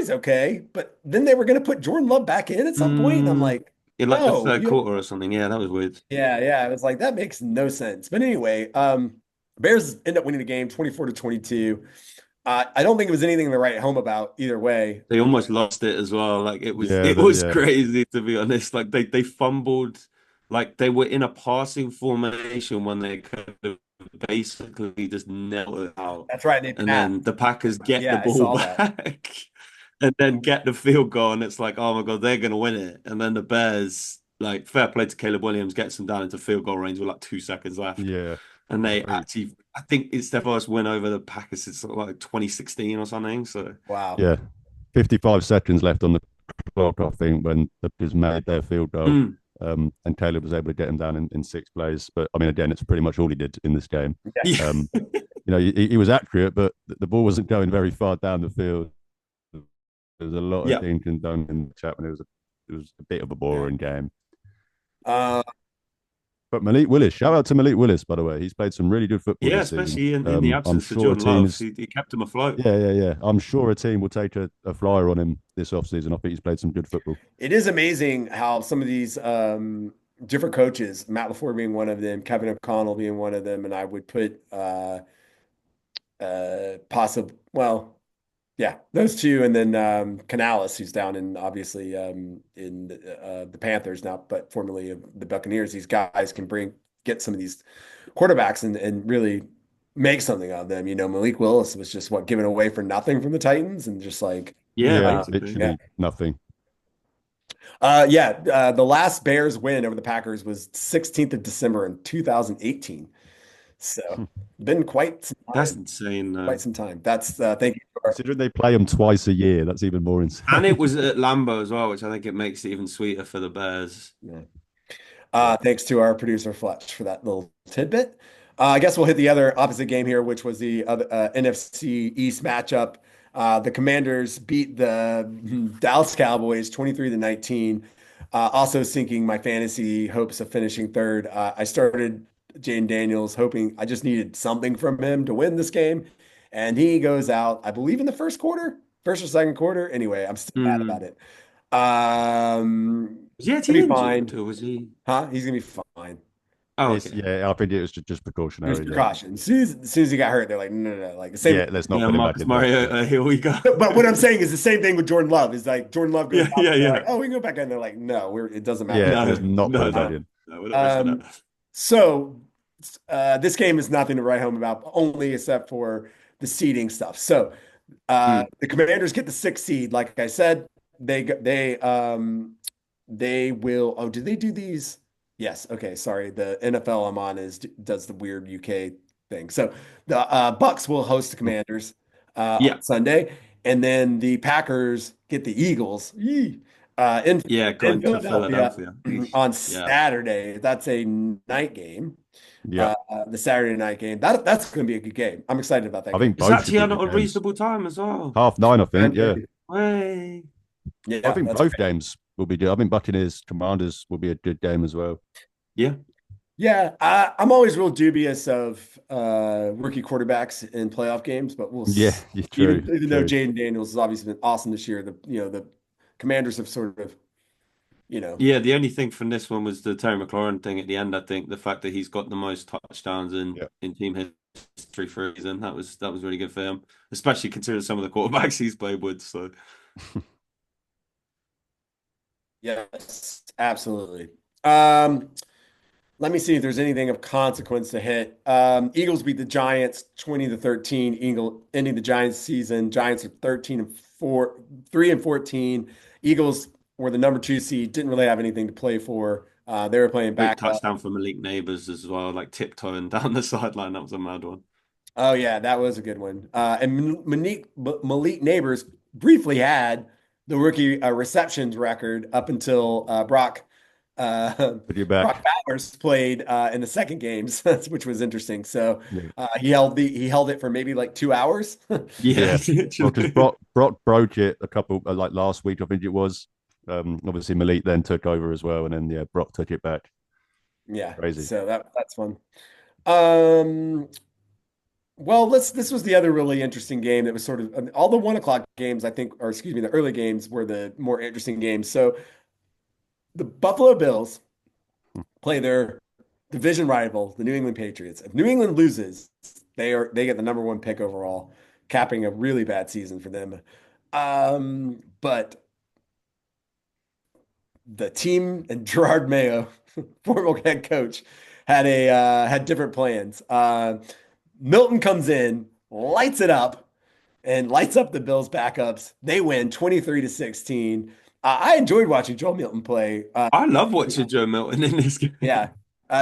okay, but then they were going to put Jordan Love back in at some point, and I'm Mm, like, in like the no, third quarter or something. Yeah, that was weird. yeah. I was like, that makes no sense. But anyway, Bears end up winning the game 24-22. I don't think it was anything to write home about either way. They almost lost it as well. Like it was yeah, it was yeah, crazy, to be honest. Like they fumbled, like they were in a passing formation when they could have basically just nailed it out. That's right. They And passed. then the Packers get the Yeah, I ball saw that. back and then get the field goal, and it's like, oh my God, they're gonna win it. And then the Bears, like fair play to Caleb Williams, gets them down into field goal range with like 2 seconds left. yeah. And they Agreed. actually, I think it's their first win over the Packers since like 2016 or something. So Wow. Yeah, 55 seconds left on the clock, I think, when the Packers made their field goal. mm, And Caleb was able to get him down in 6 plays. But I mean, again, it's pretty much all he did in this game. Yeah. yeah. He was accurate, but the ball wasn't going very far down the field. There was a lot of Yeah. dink and dunk in Chapman. It was a bit of a boring game. Uh, But Malik Willis, shout out to Malik Willis, by the way. He's played some really good football Yeah, this season. especially in the I'm absence of sure a Jordan team Love, is, he kept him afloat. yeah. I'm sure a team will take a flyer on him this offseason. I think he's played some good football. It is amazing how some of these different coaches, Matt LaFleur being one of them, Kevin O'Connell being one of them, and I would put possible, well, yeah, those two, and then Canales, who's down in obviously in the Panthers now, but formerly of the Buccaneers. These guys can get some of these quarterbacks and really make something of them. Malik Willis was just given away for nothing from the Titans, and just like Yeah, Yeah, basically. yeah. literally nothing. The last Bears win over the Packers was 16th of December in 2018. So been quite some That's time, insane, quite though. some time. That's thank you. Considering they play them twice a year, that's even more And it insane. was at Lambeau as well, which I think it makes it even sweeter for the Bears. Yeah. Yeah. Thanks to our producer Fletch for that little tidbit. I guess we'll hit the other opposite game here, which was the other NFC East matchup. The Commanders beat the Dallas Cowboys 23-19, also sinking my fantasy hopes of finishing third. I started Jane Daniels hoping I just needed something from him to win this game, and he goes out, I believe, in the first quarter, first or second quarter. Anyway, I'm still mad about Mm. it. Was he Gonna actually be injured fine. or was he? Huh? He's gonna be fine. Oh, It's, okay. yeah, I think it was just It was precautionary. Yeah, precaution. As soon as he got hurt, they're like, no, no, no. Like the same. yeah. Let's not Yeah, put him back Marcus in there. Yeah, Mariota, here we go. But what I'm saying is the same thing with Jordan Love. Is like Jordan Love goes Yeah, out, yeah, and they're like, yeah. oh, we can go back in. They're like, no, it doesn't matter. yeah. No, Let's not put no, him back no. in. No, we're not risking Um, that. so this game is nothing to write home about, only except for the seeding stuff. So Mm. the Commanders get the sixth seed. Like I said, they will. Oh, did they do these? Yes. Okay. Sorry. The NFL I'm on does the weird UK thing. So the Bucks will host the Commanders on Yeah, Sunday, and then the Packers get the Eagles in yeah, in going to Philadelphia Philadelphia. Oof. on Yeah. Saturday. That's a night game. Yeah, The Saturday night game. That's going to be a good game. I'm excited about that I game. think It's both should actually be on good a games. reasonable time as well. 9:30, I think. Yeah, 9:30. Way. I Yeah, think that's both games will be good. I think Buccaneers Commanders will be a good game as well. Yeah. Yeah, I'm always real dubious of rookie quarterbacks in playoff games, but Yeah, yeah, true, even though true. Jaden Daniels has obviously been awesome this year, the Commanders have sort of, you know, Yeah, the only thing from this one was the Terry McLaurin thing at the end. I think the fact that he's got the most touchdowns Yeah, in team history for a reason. That was really good for him, especially considering some of the quarterbacks he's played with. So yes, absolutely. Um, Let me see if there's anything of consequence to hit. Eagles beat the Giants 20-13. Ending the Giants season. Giants are 13-4, 3-14. Eagles were the number 2 seed. Didn't really have anything to play for. They were playing great backup. touchdown for Malik Neighbors as well, like tiptoeing down the sideline. That was a mad one. Oh yeah, that was a good one. And Malik Neighbors briefly had the rookie receptions record up until put you Brock back. Bowers played in the second games, which was interesting. So Yeah, he held it for maybe like 2 hours. Yeah, yeah. Well, because literally. Brock broke it a couple like last week, I think it was. Obviously Malik then took over as well, and then yeah, Brock took it back. Yeah, Crazy. so that's fun. Um, well, this was the other really interesting game that was sort of all the 1 o'clock games, I think, or excuse me, the early games were the more interesting games. So the Buffalo Bills play their division rival, the New England Patriots. If New England loses, they get the number 1 pick overall, capping a really bad season for them. But the team and Gerard Mayo, former head coach, had different plans. Milton comes in, lights it up, and lights up the Bills backups. They win 23-16. I enjoyed watching Joel Milton play. I love watching Joe Milton in this game. Yeah.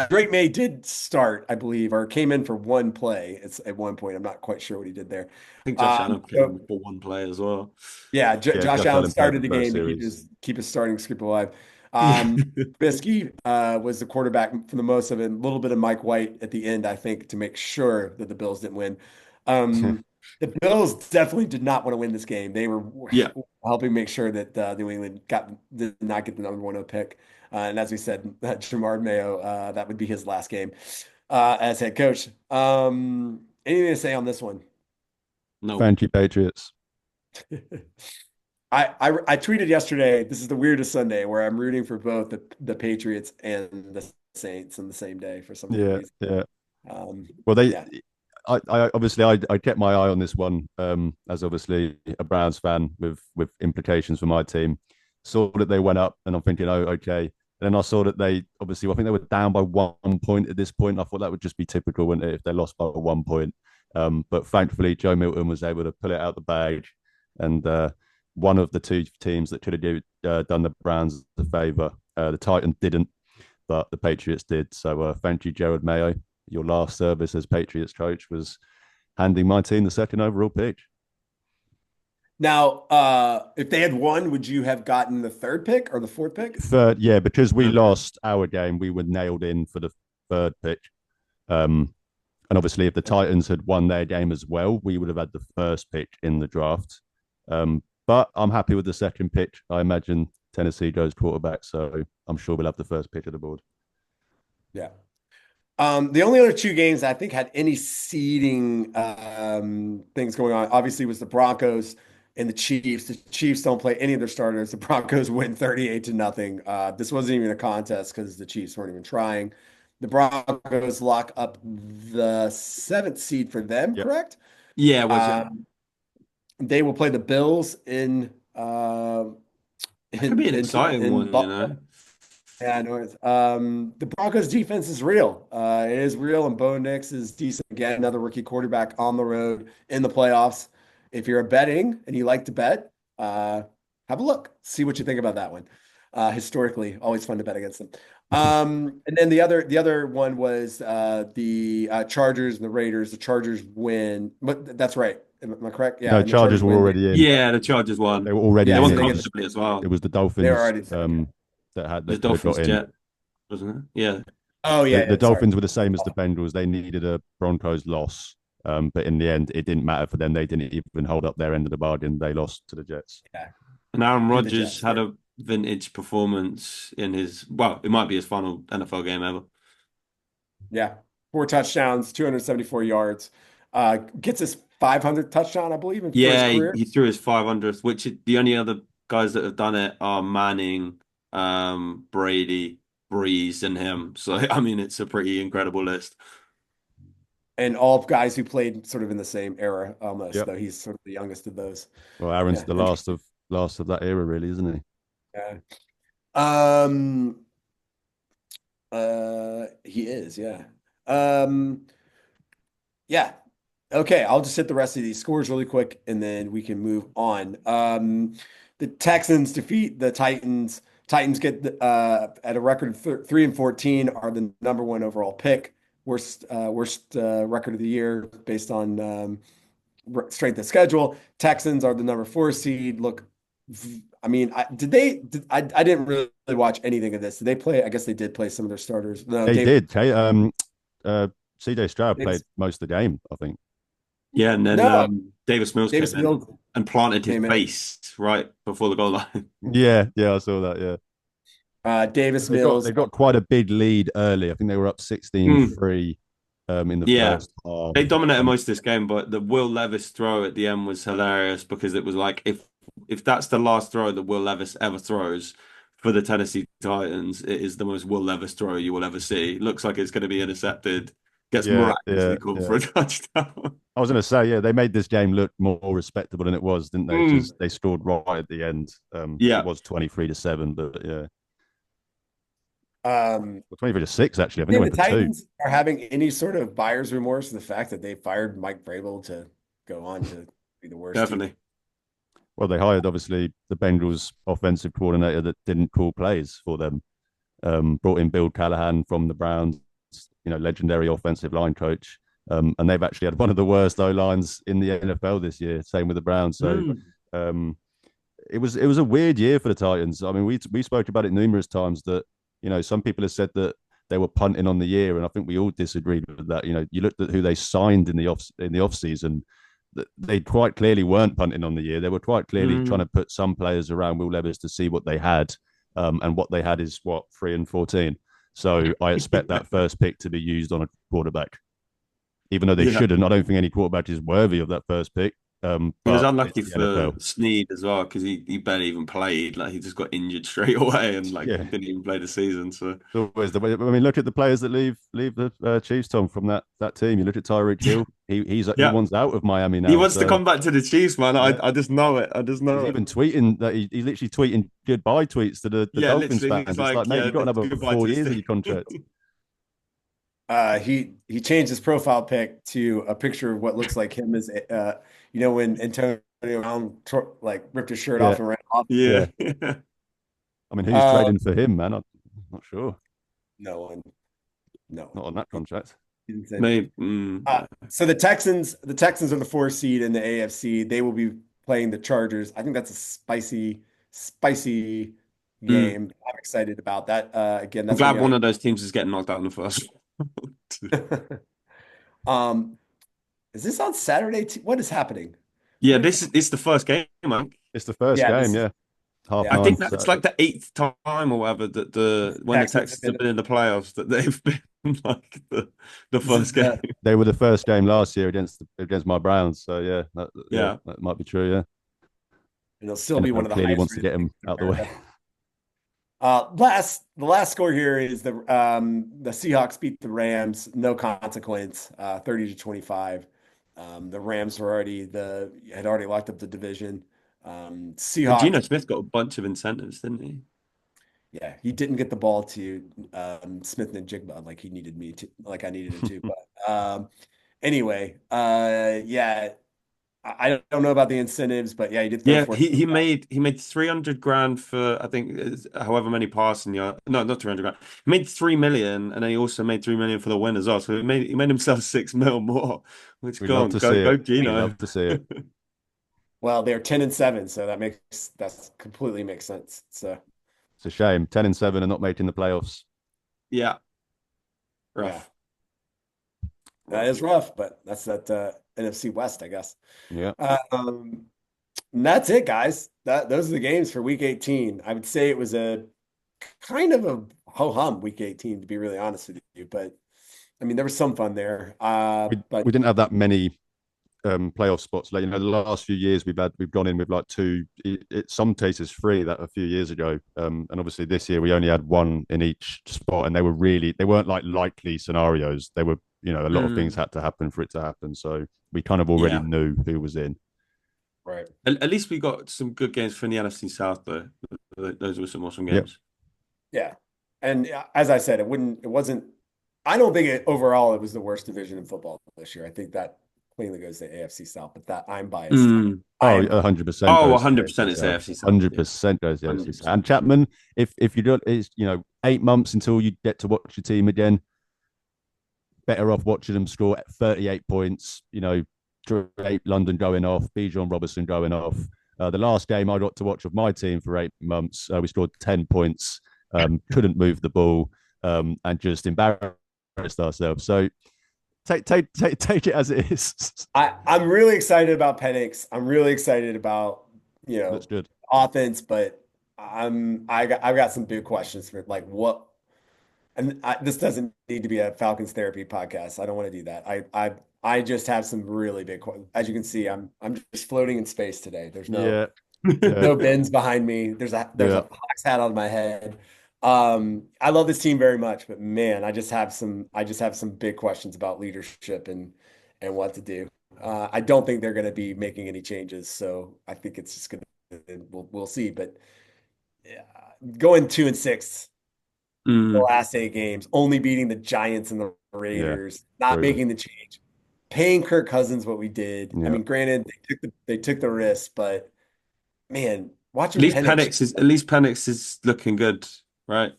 Drake May did start, I believe, or came in for one play. It's at one point. I'm not quite sure what he did there. I think Josh Allen So came for one play as well. yeah, Yeah, Josh Josh Allen Allen played started the the first game to series. keep his starting script alive. Yeah. Trubisky was the quarterback for the most of it. A little bit of Mike White at the end, I think, to make sure that the Bills didn't win. The Bills definitely did not want to win this game. They were Yeah. helping make sure that New England did not get the number 1 pick. And as we said, Jamard Mayo, that would be his last game as head coach. Anything to say on this one? No. Thank you, Patriots. I tweeted yesterday, this is the weirdest Sunday where I'm rooting for both the Patriots and the Saints in the same day for some Yeah, reason. yeah. Um, Well, yeah. I obviously I kept my eye on this one as obviously a Browns fan with implications for my team. Saw that they went up, and I'm thinking, oh, okay. And then I saw that they obviously, I think they were down by 1 point at this point. I thought that would just be typical, wouldn't it, if they lost by 1 point? But thankfully, Joe Milton was able to pull it out the bag, and one of the two teams that could have done the Browns a favor. The Titans didn't, but the Patriots did. So thank you, Jared Mayo. Your last service as Patriots coach was handing my team the second overall pick. Now, if they had won, would you have gotten the 3rd pick or the 4th pick? Third, yeah, because we Okay. lost our game, we were nailed in for the 3rd pick. And obviously, if the Titans had won their game as well, we would have had the 1st pick in the draft. But I'm happy with the 2nd pick. I imagine Tennessee goes quarterback, so I'm sure we'll have the 1st pick of the board. Yeah. The only other 2 games I think had any seeding things going on, obviously, was the Broncos and the Chiefs. The Chiefs don't play any of their starters. The Broncos win 38-0. This wasn't even a contest because the Chiefs weren't even trying. The Broncos lock up the 7th seed for them, Yep. correct? Yeah, was it? They will play the Bills in That could be an exciting one, you Buffalo. know. Yeah, I know. The Broncos defense is real. It is real, and Bo Nix is decent again. Another rookie quarterback on the road in the playoffs. If you're a betting and you like to bet, have a look. See what you think about that one. Historically, always fun to bet against them. And then the other one was the Chargers and the Raiders. The Chargers win, but that's right. Am I correct? Yeah, No, and the Chargers Chargers were win. already in. Yeah, the Chargers won. They were already They Yeah, won so in. they It get was, comfortably as well. it was the they're Dolphins already set, yeah. The that could have Dolphins got in. Jet, wasn't it? Yeah. Oh The, yeah, the yeah, sorry. Dolphins were the same as the Bengals. They needed a Broncos loss, but in the end, it didn't matter for them. They didn't even hold up their end of the bargain. They lost to the Jets. Yeah, And Aaron to the Rodgers Jets. had Yeah. a vintage performance in his, well, it might be his final NFL game ever. Yeah. 4 touchdowns, 274 yards. Gets his 500th touchdown, I believe, for his Yeah, career. he threw his 500th, which the only other guys that have done it are Manning, Brady, Breeze, and him. So, I mean, it's a pretty incredible list. And all guys who played sort of in the same era almost, Yep. though he's sort of the youngest of those. Well, Aaron's Yeah. the last of that era, really, isn't he? Yeah. He is, yeah. Yeah. Okay, I'll just hit the rest of these scores really quick and then we can move on. The Texans defeat the Titans. Titans get at a record of 3-14, are the number 1 overall pick. Worst record of the year based on strength of schedule. Texans are the number 4 seed. Look, I mean, I didn't really watch anything of this. Did they play? I guess they did play some of their starters. No, They did. Okay. CJ Stroud Davis, played most of the game, I think. Yeah, and then no, Davis Mills Davis came in Mills and planted his came in. face right before the goal line. Yeah, I saw that. Yeah. Davis They got Mills. they got quite a big lead early. I think they were up 16-3 in the Yeah. first half. They dominated most of this game, but the Will Levis throw at the end was hilarious because it was like if that's the last throw that Will Levis ever throws for the Tennessee Titans, it is the most Will Levis throw you will ever see. Looks like it's going to be intercepted, gets miraculously called for a touchdown. I was going to say, yeah, they made this game look more respectable than it was, didn't they? Just they scored right at the end. Yeah. It was 23-7, but yeah. Um, Well, 23-6 actually. I think they the went for 2. Titans are having any sort of buyer's remorse for the fact that they fired Mike Vrabel to go on to be the worst team. Definitely. Well, they hired obviously the Bengals offensive coordinator that didn't call plays for them. Brought in Bill Callahan from the Browns, legendary offensive line coach. And they've actually had one of the worst O lines in the NFL this year. Same with the Browns. So it was a weird year for the Titans. I mean, we spoke about it numerous times that some people have said that they were punting on the year, and I think we all disagreed with that. You looked at who they signed in the off season. they quite clearly weren't punting on the year. They were quite clearly Mm. trying to put some players around Will Levis to see what they had. And what they had is what, 3 and 14. So I expect that first pick to be used on a quarterback, even though they Yeah. shouldn't. I don't think any quarterback is worthy of that first pick. He was But unlucky it's the for NFL. Snead as well because he barely even played. Like he just got injured straight away and like Yeah, didn't even play the season. So it's always the way. I mean, look at the players that leave the Chiefs, Tom, from that team. You look at Tyreek Hill. He yeah, wants out of Miami he now. wants to So come back to the Chiefs, man. yeah, I just know it. I just he's know it. even tweeting that he's literally tweeting goodbye tweets to the Yeah, Dolphins literally, he's fans. It's like, like, mate, yeah, you've got another goodbye to 4 this years of thing. your contract. He changed his profile pic to a picture of what looks like him as when Antonio Brown like ripped his shirt Yeah, off and ran off. Yeah, yeah. I mean, who's Uh, trading for him, man? I'm not sure. no one, no. Not on that contract. He didn't say anything. maybe. Yeah. So the Texans are the 4th seed in the AFC. They will be playing the Chargers. I think that's a spicy Mm. game. I'm excited about that. Again, I'm that's glad gonna one be of those teams is getting knocked out in the first. on. um, is this on Saturday? What is happening? Yeah, it's the first game, man. It's the first Yeah, game, yeah. I Half 9 think that's Saturday. like the 8th time or whatever that when the Texans have Texans have been. been in the playoffs that they've been like the This is first game. They were the first game last year against my Browns. So yeah, Yeah. that might be true. Yeah, It'll still be one NFL of the clearly highest wants to rated get leagues him in out the way. America. The last score here is the Seahawks beat the Rams, no consequence, 30-25. The Rams had already locked up the division. But Seahawks, Geno Smith got a bunch of incentives, didn't he? yeah, he didn't get the ball to Smith and Jigba like I needed him to. But anyway, yeah, I don't know about the incentives, but yeah, he did throw Yeah, for he made 300 grand for I think however many passing yards. No, not 300 grand. He made 3 million, and then he also made 3 million for the win as well. So he made himself 6 mil more. Which We go love on, to see go it. We Gino. love to see it. Well, they're 10-7, so that completely makes sense. So It's a shame. 10-7 and not making the playoffs. Yeah, yeah, rough. that is rough, but that's that NFC West, I guess. Yeah. And that's it, guys. Those are the games for Week 18. I would say it was a kind of a ho hum Week 18, to be really honest with you. But I mean, there was some fun there. But We didn't have that many playoff spots. Like, the last few years we've gone in with like two, some cases three that a few years ago. And obviously this year we only had one in each spot, and they weren't like likely scenarios. They were, a lot of things had to happen for it to happen. So we kind of already Yeah. knew who was in. right. At least we got some good games from the NFC South, though. Those were some awesome Yep. games. Yeah. And as I said, I don't think overall it was the worst division in football this year. I think that cleanly goes to AFC South, but that I'm biased. Mm. Oh, I'm 100%. Oh, goes to 100% AFC it's South. AFC South. 100% goes to AFC 100%. South. And Chapman, if you don't, it's 8 months until you get to watch your team again. Better off watching them score at 38 points. Drake London going off, Bijan Robinson going off. The last game I got to watch of my team for 8 months, we scored 10 points, couldn't move the ball, and just embarrassed ourselves. So take it as it is. I'm really excited about Penix. I'm really excited about That's good. offense, but I've got some big questions for like what. And this doesn't need to be a Falcons therapy podcast. I don't want to do that. I just have some really big questions. As you can see, I'm just floating in space today. There's no Yeah. bins behind me. There's a Yeah. Hawks hat on my head. I love this team very much, but man, I just have some big questions about leadership and what to do. I don't think they're going to be making any changes, so I think it's just going to we'll see. But yeah, going 2-6 the last 8 games, only beating the Giants and the Raiders, not brutal. making the change, paying Kirk Cousins what we did. I Yeah. mean, granted, they took the risk, but man, At watching least Penix Penix is looking good, right?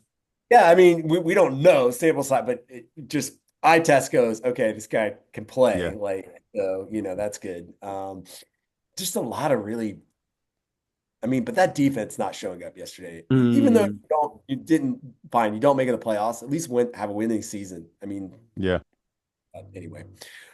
Yeah, I mean, we don't know sample size, but it just eye test goes, okay, this guy can play. Yeah. Like, so, that's good. Just a lot of really, I mean, but that defense not showing up yesterday, even though you don't make it the playoffs, at least have a winning season. I mean, Yeah. Anyway.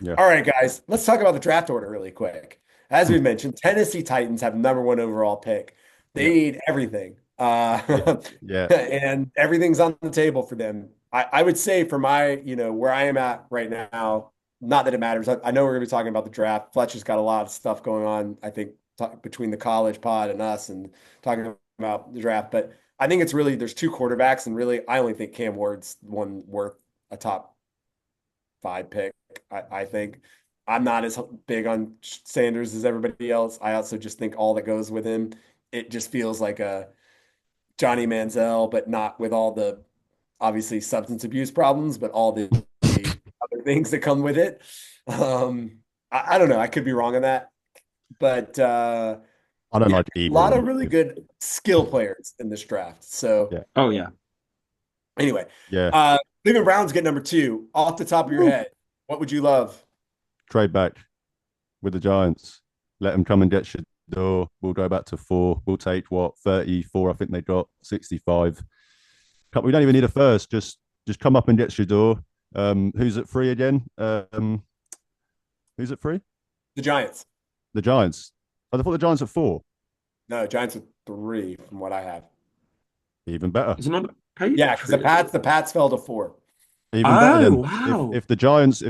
Yeah. All right, guys, let's talk about the draft order really quick. As we mentioned, Tennessee Titans have number one overall pick. They Yeah. need everything. Yeah. Yeah. And everything's on the table for them. I would say for my, where I am at right now, not that it matters. I know we're going to be talking about the draft. Fletch has got a lot of stuff going on, I think, between the college pod and us and talking about the draft. But I think it's really, there's two quarterbacks, and really, I only think Cam Ward's one worth a top five pick. I think I'm not as big on Sanders as everybody else. I also just think all that goes with him, it just feels like a Johnny Manziel, but not with all the obviously substance abuse problems, but all the other things that come with it. I don't know. I could be wrong on that, but I don't yeah, like a either of lot of them. really good skill players in this draft. So Yeah. Oh yeah. anyway, Yeah. Cleveland Browns get number two. Off the top of your Woo. head, what would you love? Trade back with the Giants. Let them come and get Shador. We'll go back to 4. We'll take what 34. I think they got 65. We don't even need a first. Just come up and get Shador. Who's at 3 again? Who's at 3? The Giants. The Giants. I thought the Giants at 4. No, Giants are three from what I have. Even better. Is it not paid? Yeah, because the Pats fell to 4. Even better Oh then. wow. If the Giants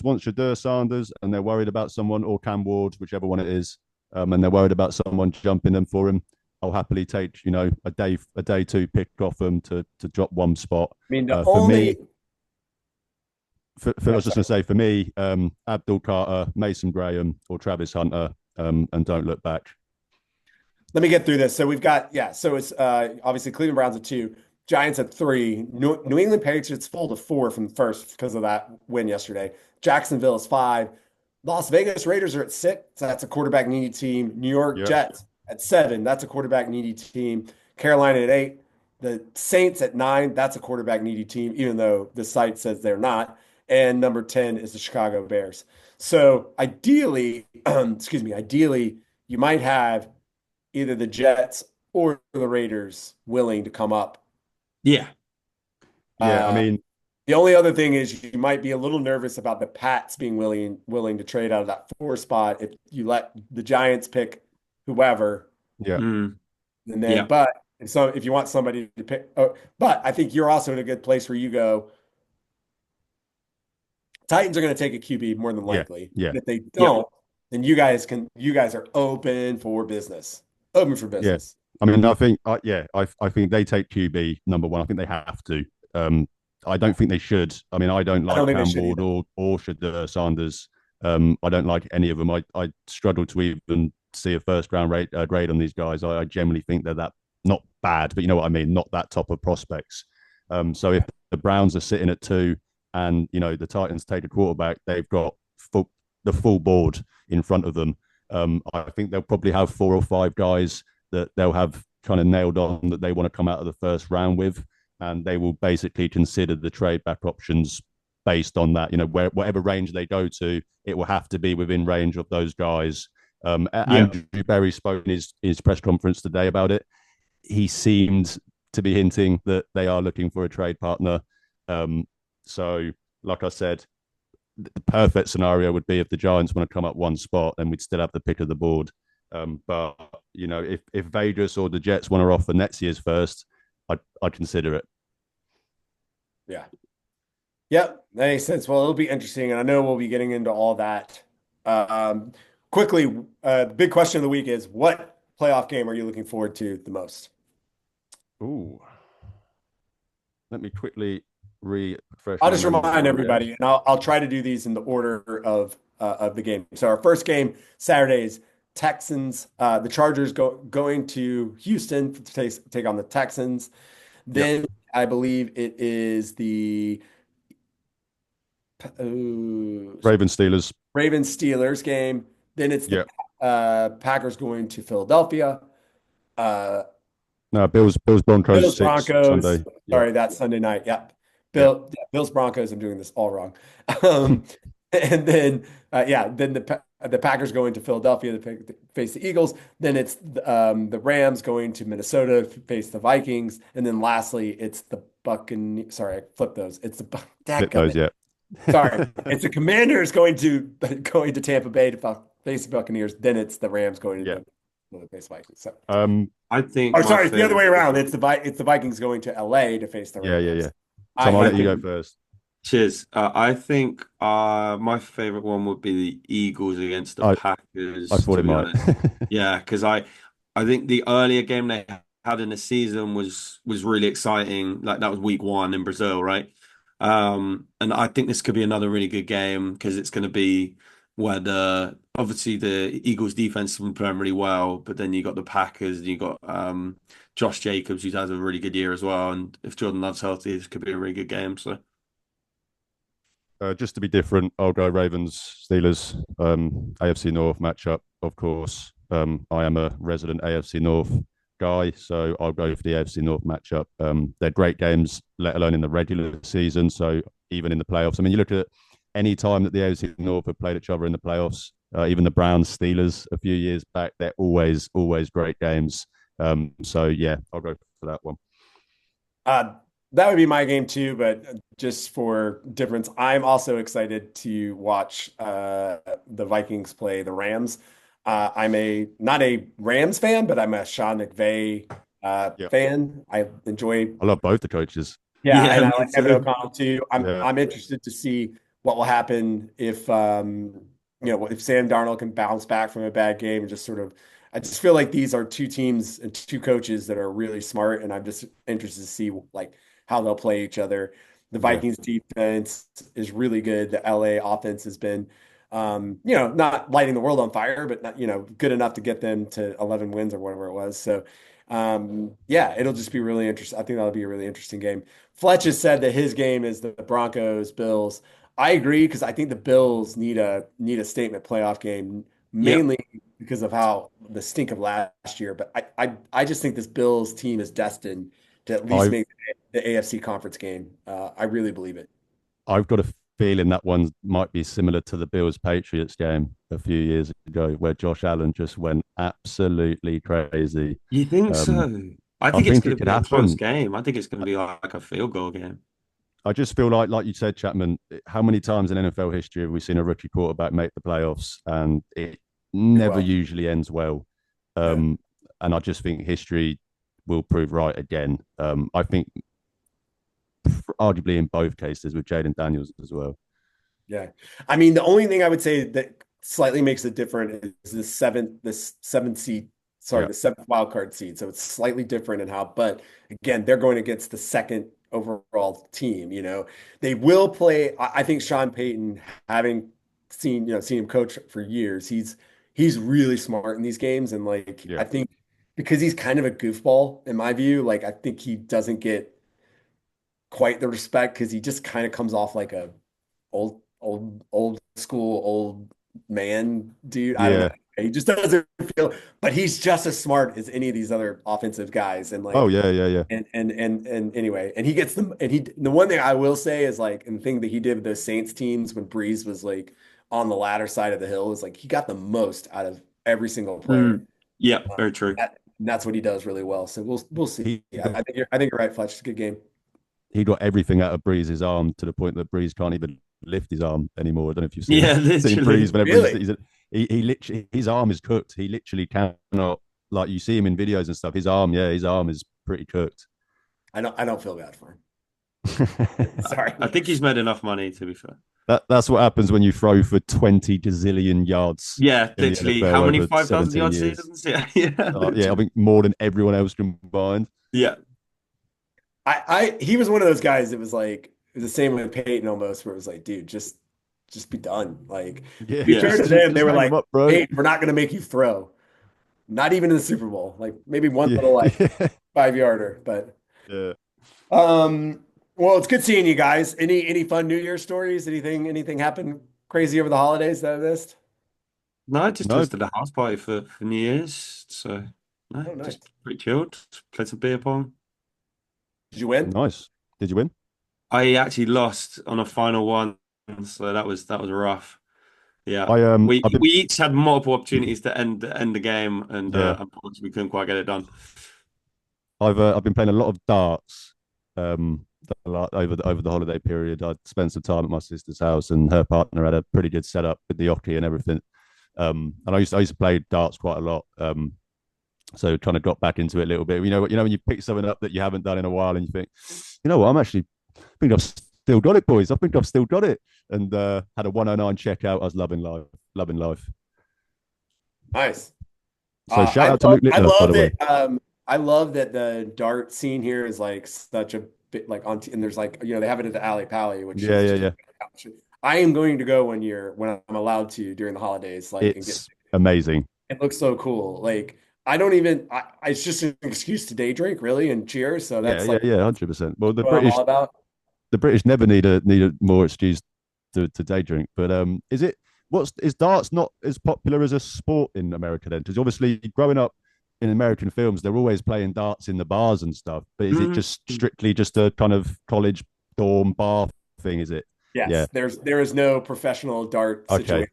want Shador Sanders and they're worried about someone, or Cam Ward, whichever one it is, and they're worried about someone jumping them for him, I'll happily take a day 2 pick off them to drop one spot. I mean, the For only me, I was just going to say, for me, Abdul Carter, Mason Graham, or Travis Hunter, and don't look back. let me get through this. So we've got, so it's obviously Cleveland Browns at 2, Giants at 3, New England Patriots fall to 4 from first because of that win yesterday. Jacksonville is 5. Las Vegas Raiders are at 6. So that's a quarterback needy team. New York Yep. Jets at 7. That's a quarterback needy team. Carolina at 8. The Saints at 9. That's a quarterback needy team, even though the site says they're not. And number 10 is the Chicago Bears. So ideally, ideally, you might have either the Jets or the Raiders willing to come up. Yeah. Yeah, I Uh, mean, the only other thing is you might be a little nervous about the Pats being willing to trade out of that 4 spot if you let the Giants pick whoever, yeah, Mm, and then yeah. but if you want somebody to pick, but I think you're also in a good place where you go. Titans are going to take a QB more than yeah, likely. yeah, And if they Yeah. don't, then you guys are open for business. Open for yeah. business. I mean, I think they take QB number 1. I think they have to. I don't think they should. I mean, I don't I don't like think they Cam should Ward either. or Shador Sanders. I don't like any of them. I struggle to even see a first round grade on these guys. I generally think they're that not bad, but you know what I mean, not that top of prospects. So if the Browns are sitting at 2 and the Titans take a quarterback, they've got the full board in front of them. I think they'll probably have 4 or 5 guys that they'll have kind of nailed on that they want to come out of the first round with, and they will basically consider the trade back options based on that. Whatever range they go to, it will have to be within range of those guys. Yeah. Andrew Berry spoke in his press conference today about it. He seemed to be hinting that they are looking for a trade partner. So, like I said, the perfect scenario would be if the Giants want to come up 1 spot, then we'd still have the pick of the board. But if Vegas or the Jets want to offer next year's first, I'd consider it. Yeah. Yep, that makes sense. Well, it'll be interesting, and I know we'll be getting into all that. Quickly, the big question of the week is, what playoff game are you looking forward to the most? Ooh, let me quickly refresh I'll my just memory remind here. everybody, and I'll try to do these in the order of the game. So our first game Saturdays, Texans. The Chargers going to Houston to take on the Texans. Yep. Then I believe it is the sorry, Ravens Steelers. Ravens Steelers game. Then it's the Yep. Packers going to Philadelphia. Uh, No, Bills Broncos Bills 6 Broncos. Sunday. Yeah. Sorry, that's Sunday night. Yep. Yeah. Bills Broncos. I'm doing this all wrong. And then then the Packers going to Philadelphia to face the Eagles. Then it's the Rams going to Minnesota to face the Vikings. And then lastly, it's the Buccaneers. Sorry, I flipped those. It's the Flip those. Yeah. Sorry, it's the Commanders going to Tampa Bay to face the Buccaneers. Then it's the Rams going Yeah. to face Vikings. So, I think or my sorry, it's the other way favorite. around. It's the Vikings going to LA to face the Yeah, yeah, yeah. Rams. Tom, I'll I let you think go first. Cheers. I think my favorite one would be the Eagles against the I Packers, thought to it be might. honest. Yeah, because I think the earlier game they had in the season was really exciting. Like that was week one in Brazil, right? And I think this could be another really good game because it's going to be where obviously the Eagles defense has been playing really well, but then you got the Packers and you got Josh Jacobs, who's had a really good year as well. And if Jordan Love's healthy, this could be a really good game. So. Just to be different, I'll go Ravens, Steelers, AFC North matchup, of course. I am a resident AFC North guy, so I'll go for the AFC North matchup. They're great games, let alone in the regular season. So even in the playoffs, I mean, you look at any time that the AFC North have played each other in the playoffs, even the Browns Steelers a few years back, they're always great games. So yeah, I'll go for that one. uh, that would be my game too, but just for difference, I'm also excited to watch the Vikings play the Rams. I'm a not a Rams fan, but I'm a Sean McVay Yeah, fan. I enjoy. I love both the coaches. Yeah, Yeah, and I me like Evan too. O'Connell too. Yeah, I'm interested to see what will happen if if Sam Darnold can bounce back from a bad game and just sort of I just feel like these are two teams and two coaches that are really smart, and I'm just interested to see like how they'll play each other. The yeah. Vikings defense is really good. The LA offense has been not lighting the world on fire, but not, good enough to get them to 11 wins or whatever it was. So yeah, it'll just be really interesting. I think that'll be a really interesting game. Fletch has said that his game is the Broncos Bills. I agree because I think the Bills need a statement playoff game Yep. mainly because of how the stink of last year. But I just think this Bills team is destined to at least I've make the AFC conference game. I really believe it. I've got a feeling that one might be similar to the Bills Patriots game a few years ago, where Josh Allen just went absolutely crazy. You think Um, so? I I think it's think going it to could be a close happen. game. I think it's going to be like a field goal game. I just feel like you said, Chapman. How many times in NFL history have we seen a rookie quarterback make the playoffs and it never Well, usually ends well? yeah. Um, and I just think history will prove right again. I think arguably in both cases with Jaden Daniels as well. Yeah. I mean, the only thing I would say that slightly makes it different is this seventh seed, sorry, Yeah, the seventh wild card seed. So it's slightly different in how, but again, they're going against the second overall team. They will play. I think Sean Payton, having seen him coach for years, he's really smart in these games. And like, yeah, I think because he's kind of a goofball in my view, like I think he doesn't get quite the respect because he just kind of comes off like a old school old man dude. I don't know. yeah. He just doesn't feel, but he's just as smart as any of these other offensive guys. And Oh like, yeah, yeah, yeah. and anyway, and he gets them. And the one thing I will say is like, and the thing that he did with those Saints teams when Breeze was like on the latter side of the hill is like he got the most out of every single player. Mm. Yeah, very true. And that's what he does really well. So we'll see. He got I think you're right, Fletch. It's a good game. he got everything out of Breeze's arm to the point that Breeze can't even lift his arm anymore. I don't know if you've seen Yeah, seen Breeze literally. whenever Really? he literally his arm is cooked. He literally cannot, like you see him in videos and stuff. His arm is pretty cooked. I don't feel bad for him. Sorry. I think he's made enough money, to be fair. That's what happens when you throw for 20 gazillion yards Yeah, in the literally. NFL How many over 5,000 17 yard years. seasons? Yeah, yeah, Yeah, I literally. think more than everyone else combined. Yeah. He was one of those guys that was like it was the same with Peyton almost, where it was like, dude, just be done. Like, to Yeah, be Yeah. fair to them, they just were hang him like, up, bro. Peyton, we're not going to make you throw, not even in the Super Bowl. Like maybe one Yeah, little like yeah, 5 yarder, but yeah. well, it's good seeing you guys. Any fun New Year stories? Anything happen crazy over the holidays that I missed? No, I just No, hosted a house party for New Year's. So, no, Oh, nice. just pretty chilled. Played some beer pong. Did you win? nice. Did you win? I actually lost on a final one, so that was rough. Yeah, I've been we each had multiple opportunities to end the game, and yeah. unfortunately we couldn't quite get it done. I've been playing a lot of darts. over the holiday period. I spent some time at my sister's house, and her partner had a pretty good setup with the hockey and everything. And I used to play darts quite a lot. So kind of got back into it a little bit. When you pick something up that you haven't done in a while, and you think, you know what, I think I've still got it, boys. I think I've still got it. And had a 109 checkout. I was loving life, loving life. Nice. So shout out to Luke I Littler, by love the way. that. I love that the dart scene here is like such a bit like and there's like they have it at the Alley Pally, which Yeah, is yeah, just. yeah. I am going to go one year when I'm allowed to during the holidays, like and get. It's amazing. It looks so cool. Like I don't even. It's just an excuse to day drink, really, and cheers. So Yeah, that's yeah, like yeah, 100%. Well, what I'm all about. the British never need a more excuse to day drink. But is darts not as popular as a sport in America then? Because obviously growing up in American films, they're always playing darts in the bars and stuff. But is it just strictly just a kind of college dorm bar thing? Is it? Yeah. Yes, there is no professional dart Okay. situation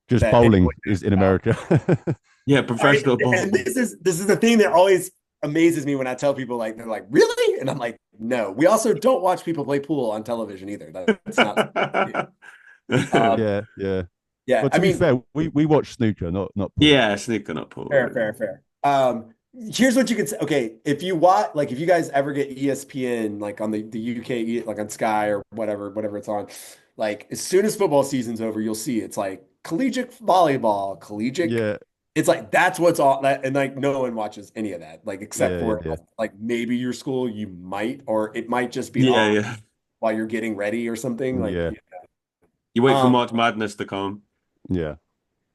Just that anyone bowling knows is in about. America. Yeah, All right, professional and ball. this is the thing that always amazes me when I tell people like they're like really, and I'm like no. We also don't watch people play pool on television either. That's not. Um, Yeah, yeah. yeah, Well, I to be mean, fair, we watch snooker, not pool. Yeah, sneaking up pool. fair. Here's what you can say. Okay, if you watch, like, if you guys ever get ESPN, like on the UK, like on Sky or whatever it's on, like as soon as football season's over, you'll see it's like collegiate volleyball, collegiate. Yeah, It's like that's what's all that, and like no one watches any of that, like except yeah, for yeah, like maybe your school, you might, or it might just be Yeah, on yeah. while you're getting ready or something. Like, yeah, You wait for um, March Madness to come. yeah.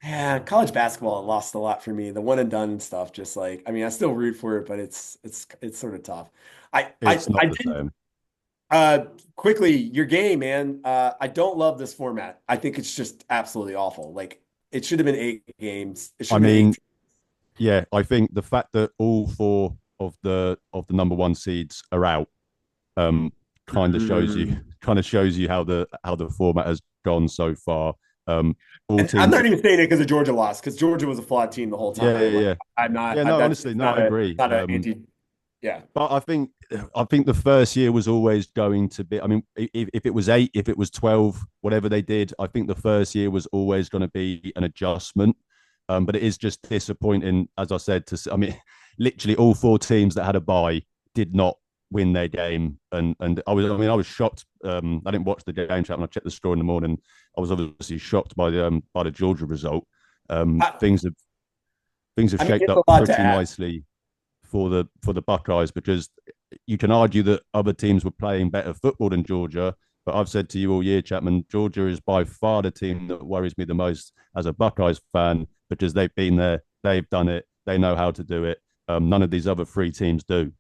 yeah, college basketball lost a lot for me. The one and done stuff, just like I mean, I still root for it, but it's sort of tough. It's not I the did same. uh quickly your game, man. I don't love this format. I think it's just absolutely awful. Like it should have been 8 games. It should I have been eight. mean, yeah, I think the fact that all four of the number one seeds are out, um, Mm. kind of shows you how the format has gone so far. All And I'm teams, not even saying it because of Georgia lost, because Georgia was a flawed team the whole yeah, yeah, time. Like yeah, I'm not. yeah. No, That's honestly, it's no, I agree. not an anti. Yeah. But I think the first year was always going to be. I mean, if it was 8, if it was 12, whatever they did, I think the first year was always going to be an adjustment. But it is just disappointing, as I said. I mean, literally all four teams that had a bye did not win their game, and I was shocked. I didn't watch the game, Chapman. I checked the score in the morning. I was obviously shocked by the Georgia result. I, Things have I mean, shaped it's up a lot to pretty ask. nicely for the Buckeyes, because you can argue that other teams were playing better football than Georgia. But I've said to you all year, Chapman, Georgia is by far the team that worries me the most as a Buckeyes fan, because they've been there, they've done it, they know how to do it. None of these other three teams do.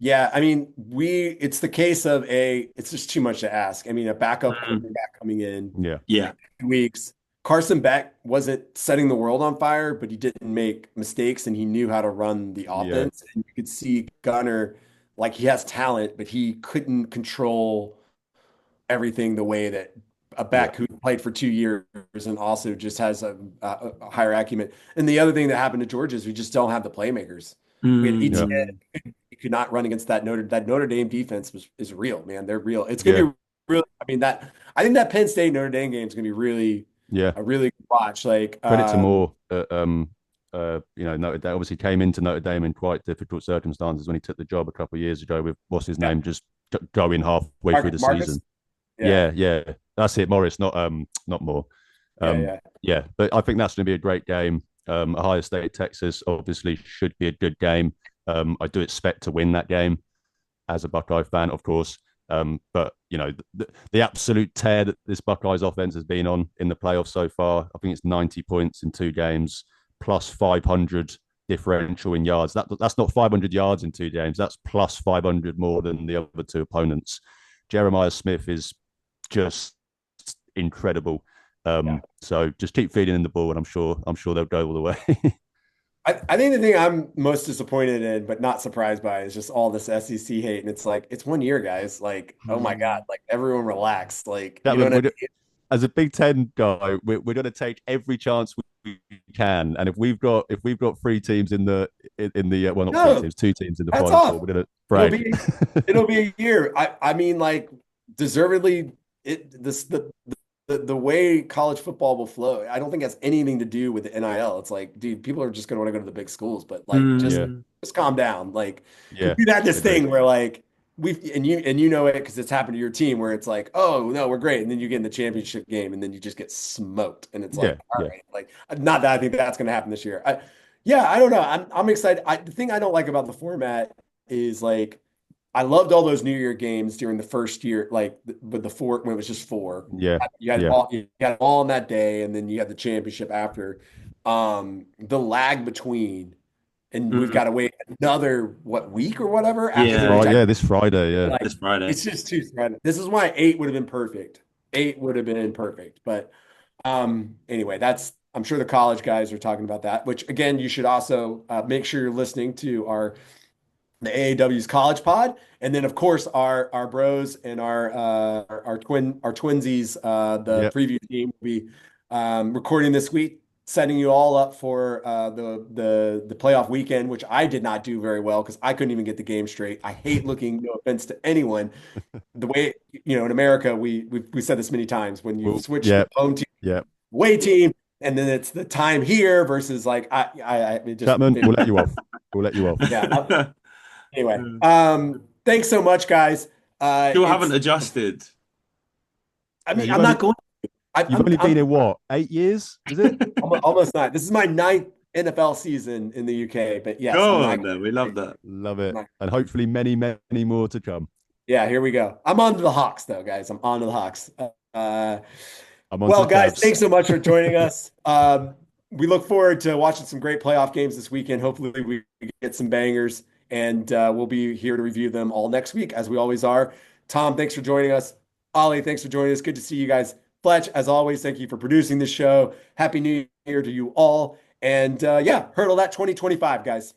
Yeah, I mean, it's the case of it's just too much to ask. I mean, a backup Mm. quarterback coming in Yeah, Yeah. 2 weeks. Carson Beck wasn't setting the world on fire, but he didn't make mistakes and he knew how to run the yeah, offense. And you could see Gunner, like he has talent, but he couldn't control everything the way that a yeah, back who played for 2 years and also just has a higher acumen. And the other thing that happened to Georgia is we just don't have the playmakers. We had yeah, Mm. ETN. He could not run against that Notre Dame defense is real, man. They're real. It's yeah, gonna be really. I mean I think that Penn State Notre Dame game is gonna be really yeah. a really good watch. Like Credit to Moore. Notre Dame obviously came into Notre Dame in quite difficult circumstances when he took the job a couple of years ago with what's his yeah, name, just going halfway through the Marcus. season. Yeah, Yeah, yeah, that's it, Morris, not more. yeah, Um, yeah. yeah, but I think that's going to be a great game. Ohio State, Texas, obviously should be a good game. I do expect to win that game as a Buckeye fan, of course. But the absolute tear that this Buckeyes offense has been on in the playoffs so far, I think it's 90 points in 2 games, plus 500 differential in yards. That's not 500 yards in 2 games. That's plus 500 more than the other two opponents. Jeremiah Smith is just incredible. Yeah. So just keep feeding in the ball, and I'm sure they'll go all the way. I think the thing I'm most disappointed in, but not surprised by, is just all this SEC hate. And it's like, it's one year, guys. Like, oh my God, Mm. like everyone relax. Like, you know Chapman, what I mean? as a Big Ten guy, we're going to take every chance we can, and if we've got 3 teams in the well, not 3 teams, No, 2 teams in the hats Final Four, off. It'll Brag. be it'll be a year. I mean, like deservedly, the way college football will flow. I don't think it has anything to do with the NIL. It's like, dude, people are just going to want to go to the big schools, but like, Yeah, just calm down. Like, yeah, we've had this agreed. thing where like you know it because it's happened to your team where it's like, oh no, we're great, and then you get in the championship game and then you just get smoked, and it's Yeah, like, all yeah, right, like not that I think that's going to happen this year. Yeah, I don't know. I'm excited. The thing I don't like about the format is like I loved all those New Year games during the first year, like with the four when it was just four. yeah, yeah, You had all on that day, and then you had the championship after. The lag between, and we've Mm. got to wait another week or whatever after this the Yeah, Friday. reject. Yeah, this Friday. Yeah, Like this Friday. it's just too threatening. This is why eight would have been perfect. Eight would have been perfect. But anyway, that's I'm sure the college guys are talking about that. Which again, you should also make sure you're listening to the AAW's College Pod, and then of course our bros and our twinsies, the yeah, preview team will be recording this week, setting you all up for the playoff weekend, which I did not do very well because I couldn't even get the game straight. I hate looking, no offense to anyone, the way in America we said this many times when you well, switch yeah, the home team yeah. away team. And then it's the time here versus like it just Chapman, we'll let you off. We'll let you off. yeah. Anyway, thanks so much, guys. Still haven't It's, adjusted. I Yeah, mean, I'm not going. you've only been here what, 8 years? Is it? Almost not. This is my ninth NFL season in the UK, but yes, I'm Go not. on, then. We love that. Love it, and hopefully many, many more to come. Yeah, here we go. I'm on to the Hawks, though, guys. I'm on to the Hawks. I'm on to Well, the guys, Cavs. thanks so much for joining us. We look forward to watching some great playoff games this weekend. Hopefully, we get some bangers, and we'll be here to review them all next week, as we always are. Tom, thanks for joining us. Ollie, thanks for joining us. Good to see you guys. Fletch, as always, thank you for producing this show. Happy New Year to you all. And yeah, hurdle that 2025, guys.